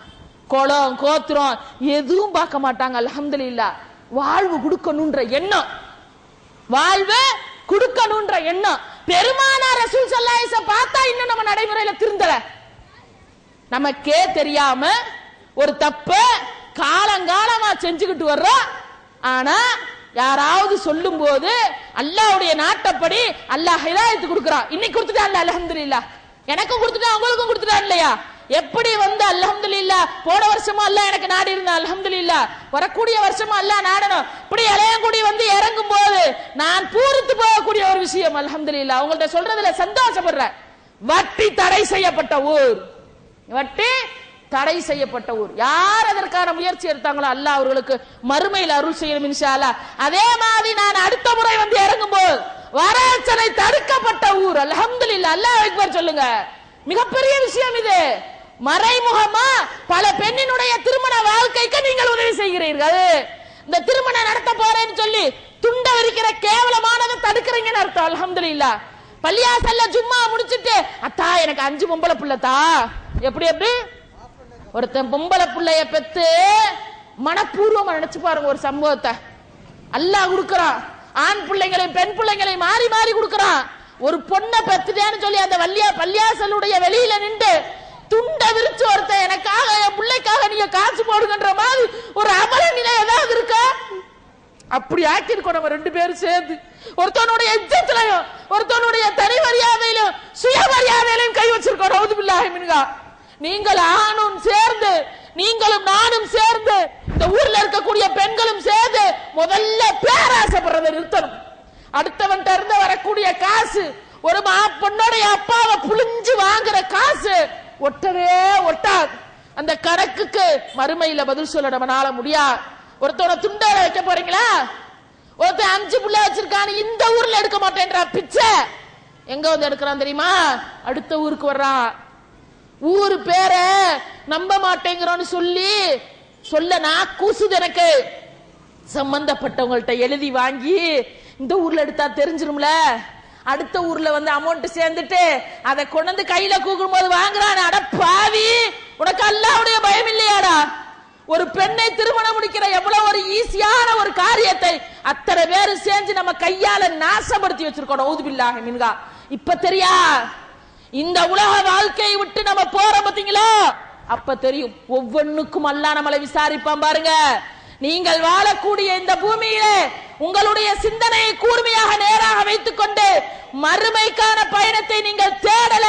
A: குளம் கோத்திரம் எதுவும் பார்க்க மாட்டாங்க. அல்ஹம்துலில்லாஹ். வாழ்வு கொடுக்கணும்ன்ற எண்ணம், வாழ்வு கொடுக்கணும்ன்ற எண்ணம். பெருமானார் ரசூல் ஸல்லல்லாஹு அலைஹி வஸல்லம் பார்த்தா இன்னும் நம்ம நடைமுறையில திருந்தல. நமக்கே தெரியாம ஒரு தப்ப காலங்காலமா செஞ்சுக்கிட்டு வர்றோம். ஆனா யாராவது சொல்லும் போது அல்லாஹ்வுடைய நாட்டப்படி அல்லாஹ் ஹிதாயத் கொடுக்கிறான். இன்னைக்கு கொடுத்துட்டான் அல்ஹம்துலில்லாஹ், எனக்கும் கொடுத்துட்டான் உங்களுக்கும் கொடுத்துட்டான் இல்லையா? எப்படி வந்து அல்ஹம்துலில்லாஹ் போன வருஷமா அல்லாஹ் எனக்கு நாடி இருந்தான், அல்ஹம்துலில்லாஹ் வரக்கூடிய வருஷமா அல்லாஹ் நாடணும். இப்படி இளையங்குடி வந்து இறங்கும் போது நான் பூரித்து போகக்கூடிய ஒரு விஷயம் அல்ஹம்துலில்லாஹ். உங்கள்ட்ட சொல்றதுல சந்தோஷப்படுறேன். வட்டி தடை செய்யப்பட்ட ஊர், வட்டி தடை செய்யப்பட்ட ஊர். யார் அதற்கான முயற்சி எடுத்தாங்களோ அல்லாஹ் அவர்களுக்கு மறுமையில் அருள் செய்யணும் இன்ஷா அல்லாஹ். அதே மாதிரி நான் அடுத்த முறை வந்து இறங்கும் போது வரதட்சணை தடுக்கப்பட்ட ஊர் அல்ஹம்துலில்லாஹ். அல்லாஹ் அக்பர் சொல்லுங்க. மிகப்பெரிய விஷயம் இது. மறைமுகமா பல பெண்ணினுடைய திருமண வாழ்க்கைக்கு நீங்கள் உதவி செய்கிறீர்கள். இந்த திருமணம் நடத்த போறேன்னு சொல்லி துண்ட விரிக்கிற கேவலமானதை தடுக்கிறீங்கன்னு அர்த்தம் அல்ஹம்துலில்லாஹ். பள்ளியாசல்ல ஜும்மா முடிச்சிட்டு அத்தா எனக்கு 5 பொம்பளை புள்ளத்தா, எப்படி எப்படி ஒருத்தன் பொம்பளை புள்ளைய பெத்து மனப்பூர்வமா நினைச்சு பாருங்க ஒரு சம்பவத்தை. அல்லாஹ் கொடுக்கறான், ஆண் பிள்ளைங்களையும் பெண் பிள்ளைங்களையும் மாறி மாறி கொடுக்கறான். ஒரு பொண்ணை பெத்துட்டேன்னு சொல்லி அந்த பள்ளியாசலுடைய வெளியில நின்று துண்ட விரிச்சு ஒருத்தன் எனக்காக என் பிள்ளைக்காக நீங்க காசு போடுங்கன்ற மாதிரி ஒரு அமல நிலை ஏதாவது இருக்கா? அப்படி ஆக்கிருக்கோம் நம்ம 2 பேரும் சேர்ந்து. ஒருத்தனுடைய இஜ்ஜத்திலையும் ஒருத்தனுடைய தனி மரியாதையிலும் சுயமரியாதையிலும் கை வச்சிருக்கோம். நவுது பில்லாஹி மின்ஹா. நீங்கள் ஆணும் சேர்ந்து, நீங்களும் நானும் சேர்ந்து, இந்த ஊர்ல இருக்கக்கூடிய பெண்களும் சேர்ந்து முதல்ல பேராசைப்படுறதை நிறுத்தணும். அடுத்தவன் இருந்து வரக்கூடிய காசு, ஒரு பொண்ணுடைய அப்பாவை புளிஞ்சு வாங்குற காசு ஒட்டவே ஒட்டாது. அந்த கணக்குக்கு மறுமையில பதில் சொல்ல நம்மளால முடியாது. ஒருத்தவனை துண்டார வைக்க போறீங்களா? ஒருத்தன் 5 புள்ள வச்சிருக்கான்னு இந்த ஊர்ல எடுக்க மாட்டேன்றா பிச்சை. எங்க வந்து எடுக்கிறான் தெரியுமா? அடுத்த ஊருக்கு வர்றான். ஊரு பேரை நம்ப மாட்டேங்கிறோன்னு சொல்ல நான் கூசுது எனக்கு. சம்பந்தப்பட்டவங்கள்ட்ட எழுதி வாங்கி இந்த ஊர்ல எடுத்தா தெரிஞ்சிரும்ல, அடுத்த ஊர்ல வந்து அமௌண்ட் சேர்ந்துட்டு அதை கொண்டு கையில கூக்கும் போது வாங்குறான். அட பாவி, உனக்கு அல்லாஹ்வுடைய பயம் இல்லையாடா? ஒரு பெண்ணை திருமணம் முடிக்கிற எவ்வளவு ஒரு ஈஸியான ஒரு காரியத்தை அத்தனை பேரு சேர்ந்து நம்ம கையால நாசப்படுத்தி வச்சிருக்கோம். நவுது பில்லாஹி மின்ஹா. இப்ப தெரியா? இந்த உலக வாழ்க்கையை விட்டு நம்ம போறோம் பாத்தீங்களா? அப்ப தெரியும். ஒவ்வொன்னுக்கும் அல்லாஹ் நம்மளை விசாரிப்பான் பாருங்க. நீங்கள் வாழக்கூடிய இந்த பூமியிலே உங்களுடைய சிந்தனையை கூர்மையாக நேராக வைத்துக் கொண்டு மறுமைக்கான பயணத்தை நீங்கள் தேடல.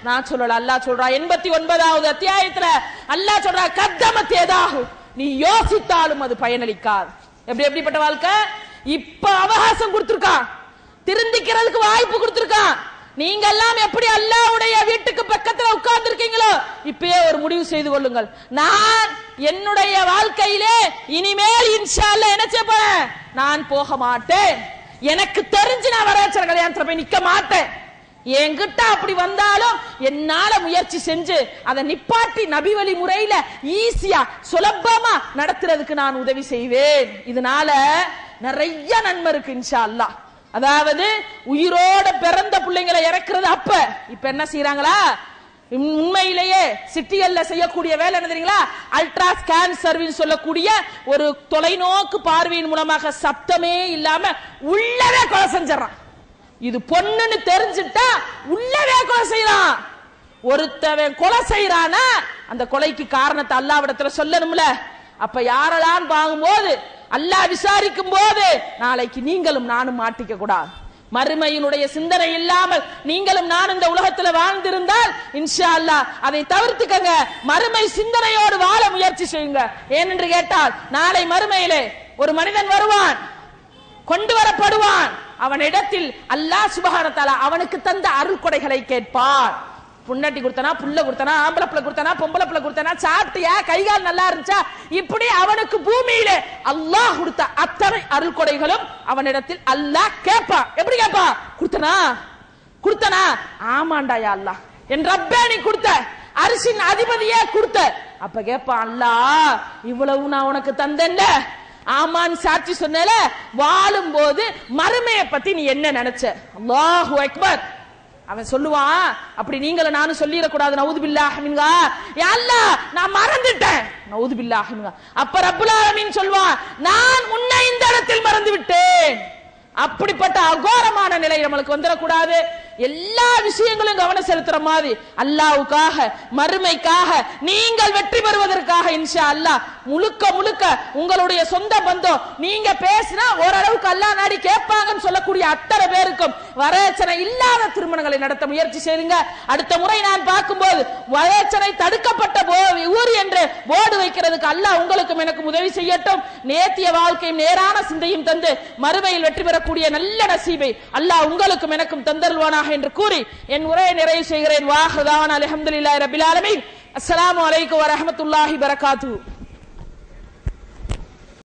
A: நான் சொல்லல, அல்லாஹ் சொல்றா. 89வது அத்தியாயத்துல அல்லாஹ் சொல்றா, கத்தமத் யதாஹு, நீ யோசித்தாலும் அது பயனளிக்காது. எப்படிப்பட்ட வாழ்க்கை? இப்ப அவகாசம் கொடுத்திருக்கான், திருந்திக்கிறதுக்கு வாய்ப்பு கொடுத்திருக்கான். நீங்க எல்லாம் எப்படி அல்லாஹ்வுடைய வீட்டுக்கு பக்கத்துல உட்கார்ந்து இருக்கீங்களோ இப்பயே ஒரு முடிவு செய்து கொள்ளுங்கள். நான் என்னுடைய வாழ்க்கையிலே இனிமேல் இன்ஷா அல்லாஹ் என்ன செய்ய போறேன்? நான் போக மாட்டேன். எனக்கு தெரிஞ்சு நான் வரதட்சணை கல்யாணத்துல போய் நிக்க மாட்டேன். என்கிட்ட அப்படி வந்தாலும் என்னால முயற்சி செஞ்சு அதை நிப்பாட்டி நபி வழி முறையில ஈஸியா சுலபமா நடத்துறதுக்கு நான் உதவி செய்வேன். இதனால நிறைய நன்மை இருக்கு இன்ஷா அல்லாஹ். அதாவது உயிரோட பிறந்த பிள்ளைங்களை இறக்குறது அப்ப. இப்ப என்ன செய்யறாங்களா? உண்மையிலேயே சிட்டிகள்ல செய்யக்கூடிய வேலை என்ன தெரியுங்களா? அல்ட்ரா ஸ்கேன் சர்வீஸ் சொல்லக்கூடிய ஒரு தொலைநோக்கு பார்வையின் மூலமாக சப்தமே இல்லாம உள்ளவே கொலை செஞ்சான். இது பொண்ணுன்னு தெரிஞ்சுட்டா உள்ளவே கொலை செய்யறான். ஒருத்தவன் கொலை செய்யறானா அந்த கொலைக்கு காரணத்தை அல்லாஹ்விடத்துல சொல்லணும்ல. அப்ப யாரெல்லாம் வாங்கும்போது அல்லாஹ் விசாரிக்கும் போது நாளைக்கு நீங்களும் நானும் மாட்டிக்க கூடாது. மறுமையினுடைய சிந்தனை இல்லாமல் நீங்களும் நான் இந்த உலகத்துல வாழ்ந்திருந்தால் இன்ஷா அல்லாஹ் அதை தவிர்த்துக்கங்க. மறுமை சிந்தனையோடு வாழ முயற்சி செய்யுங்க. ஏனென்று கேட்டால் நாளை மறுமையிலே ஒரு மனிதன் வருவான், கொண்டு வரப்படுவான். அவனிடத்தில் அல்லாஹ் சுப்ஹானஹு வ தஆலா அவனுக்கு தந்த அருள் கொடைகளை கேட்பான். புண்ணாட்டி கொடுத்தனா, புள்ள கொடுத்தனா, ஆம்பளை புள்ள கொடுத்தனா, பொம்பளை புள்ள கொடுத்தனா, சாப்பிட்டியா, கைகால் நல்லா இருந்துச்சா, இப்படி அவனுக்கு பூமியிலே அல்லாஹ் கொடுத்த அத்தனை அருள் கொடைகளும் அவனிடத்தில் அல்லாஹ் கேட்பான். எப்படி கேட்பான்? கொடுத்தனா? ஆமாண்டா யா அல்லாஹ், என் ரப்பே நீ கொடுத்த, அரிசின் அதிபதியே கொடுத்த. அப்ப கேட்பான், அல்லாஹ் இவ்வளவு நான் உனக்கு தந்தேன்ல, ஆமான் சாட்சி சொன்னேல, வாழும் போது மறுமையை பத்தி நீ என்ன நினைச்ச? அல்லாஹு அக்பர். அவன் சொல்லுவான், அப்படி நீங்களும் நானும் சொல்லிடக்கூடாது. நவுது பில்லாஹி மின்ஹா, யா அல்லாஹ் நான் மறந்துட்டேன். நவுது பில்லாஹி மின்ஹா. அப்ப ரப்புல் ஆலமீன் சொல்வான், நான் உன்னை இந்த இடத்தில் மறந்து விட்டேன். அப்படிப்பட்ட அகோரமான நிலை நம்மளுக்கு வந்துடக்கூடாது. எல்லா விஷயங்களும் கவனம் செலுத்துற மாதிரி அல்லாஹ்வுக்காக மறுமைக்காக நீங்கள் வெற்றி பெறுவதற்காக இன்ஷா அல்லாஹ் முழுக்க முழுக்க உங்களுடைய சொந்த பந்தம் நீங்க பேசினா ஓரளவுக்கு அல்லாஹ் நாடி கேட்பாங்கன்னு சொல்லக்கூடிய அத்தனை பேருக்கும் வரதட்சணை இல்லாத திருமணங்களை நடத்த முயற்சி செய்யுங்க. அடுத்த முறை நான் பார்க்கும்போது வரதட்சணை தடுக்கப்பட்ட ஊர் என்று போர்டு வைக்கிறதுக்கு அல்லாஹ் உங்களுக்கும் எனக்கும் உதவி செய்யட்டும். நேத்திய வாழ்க்கையும் நேரான சிந்தையும் தந்து மறுமையில் வெற்றி பெறக்கூடிய நல்ல நசீபை அல்லாஹ் உங்களுக்கும் எனக்கும் தந்தருள்வானாக என்று கூறி என் உரையை நிறைவு செய்கிறேன். வாஹ்தாவானா அல்ஹம்துலில்லாஹி ரப்பில் ஆலமீன். அஸ்ஸலாமு அலைக்கும் வரஹ்மத்துல்லாஹி வபரகாத்துஹு.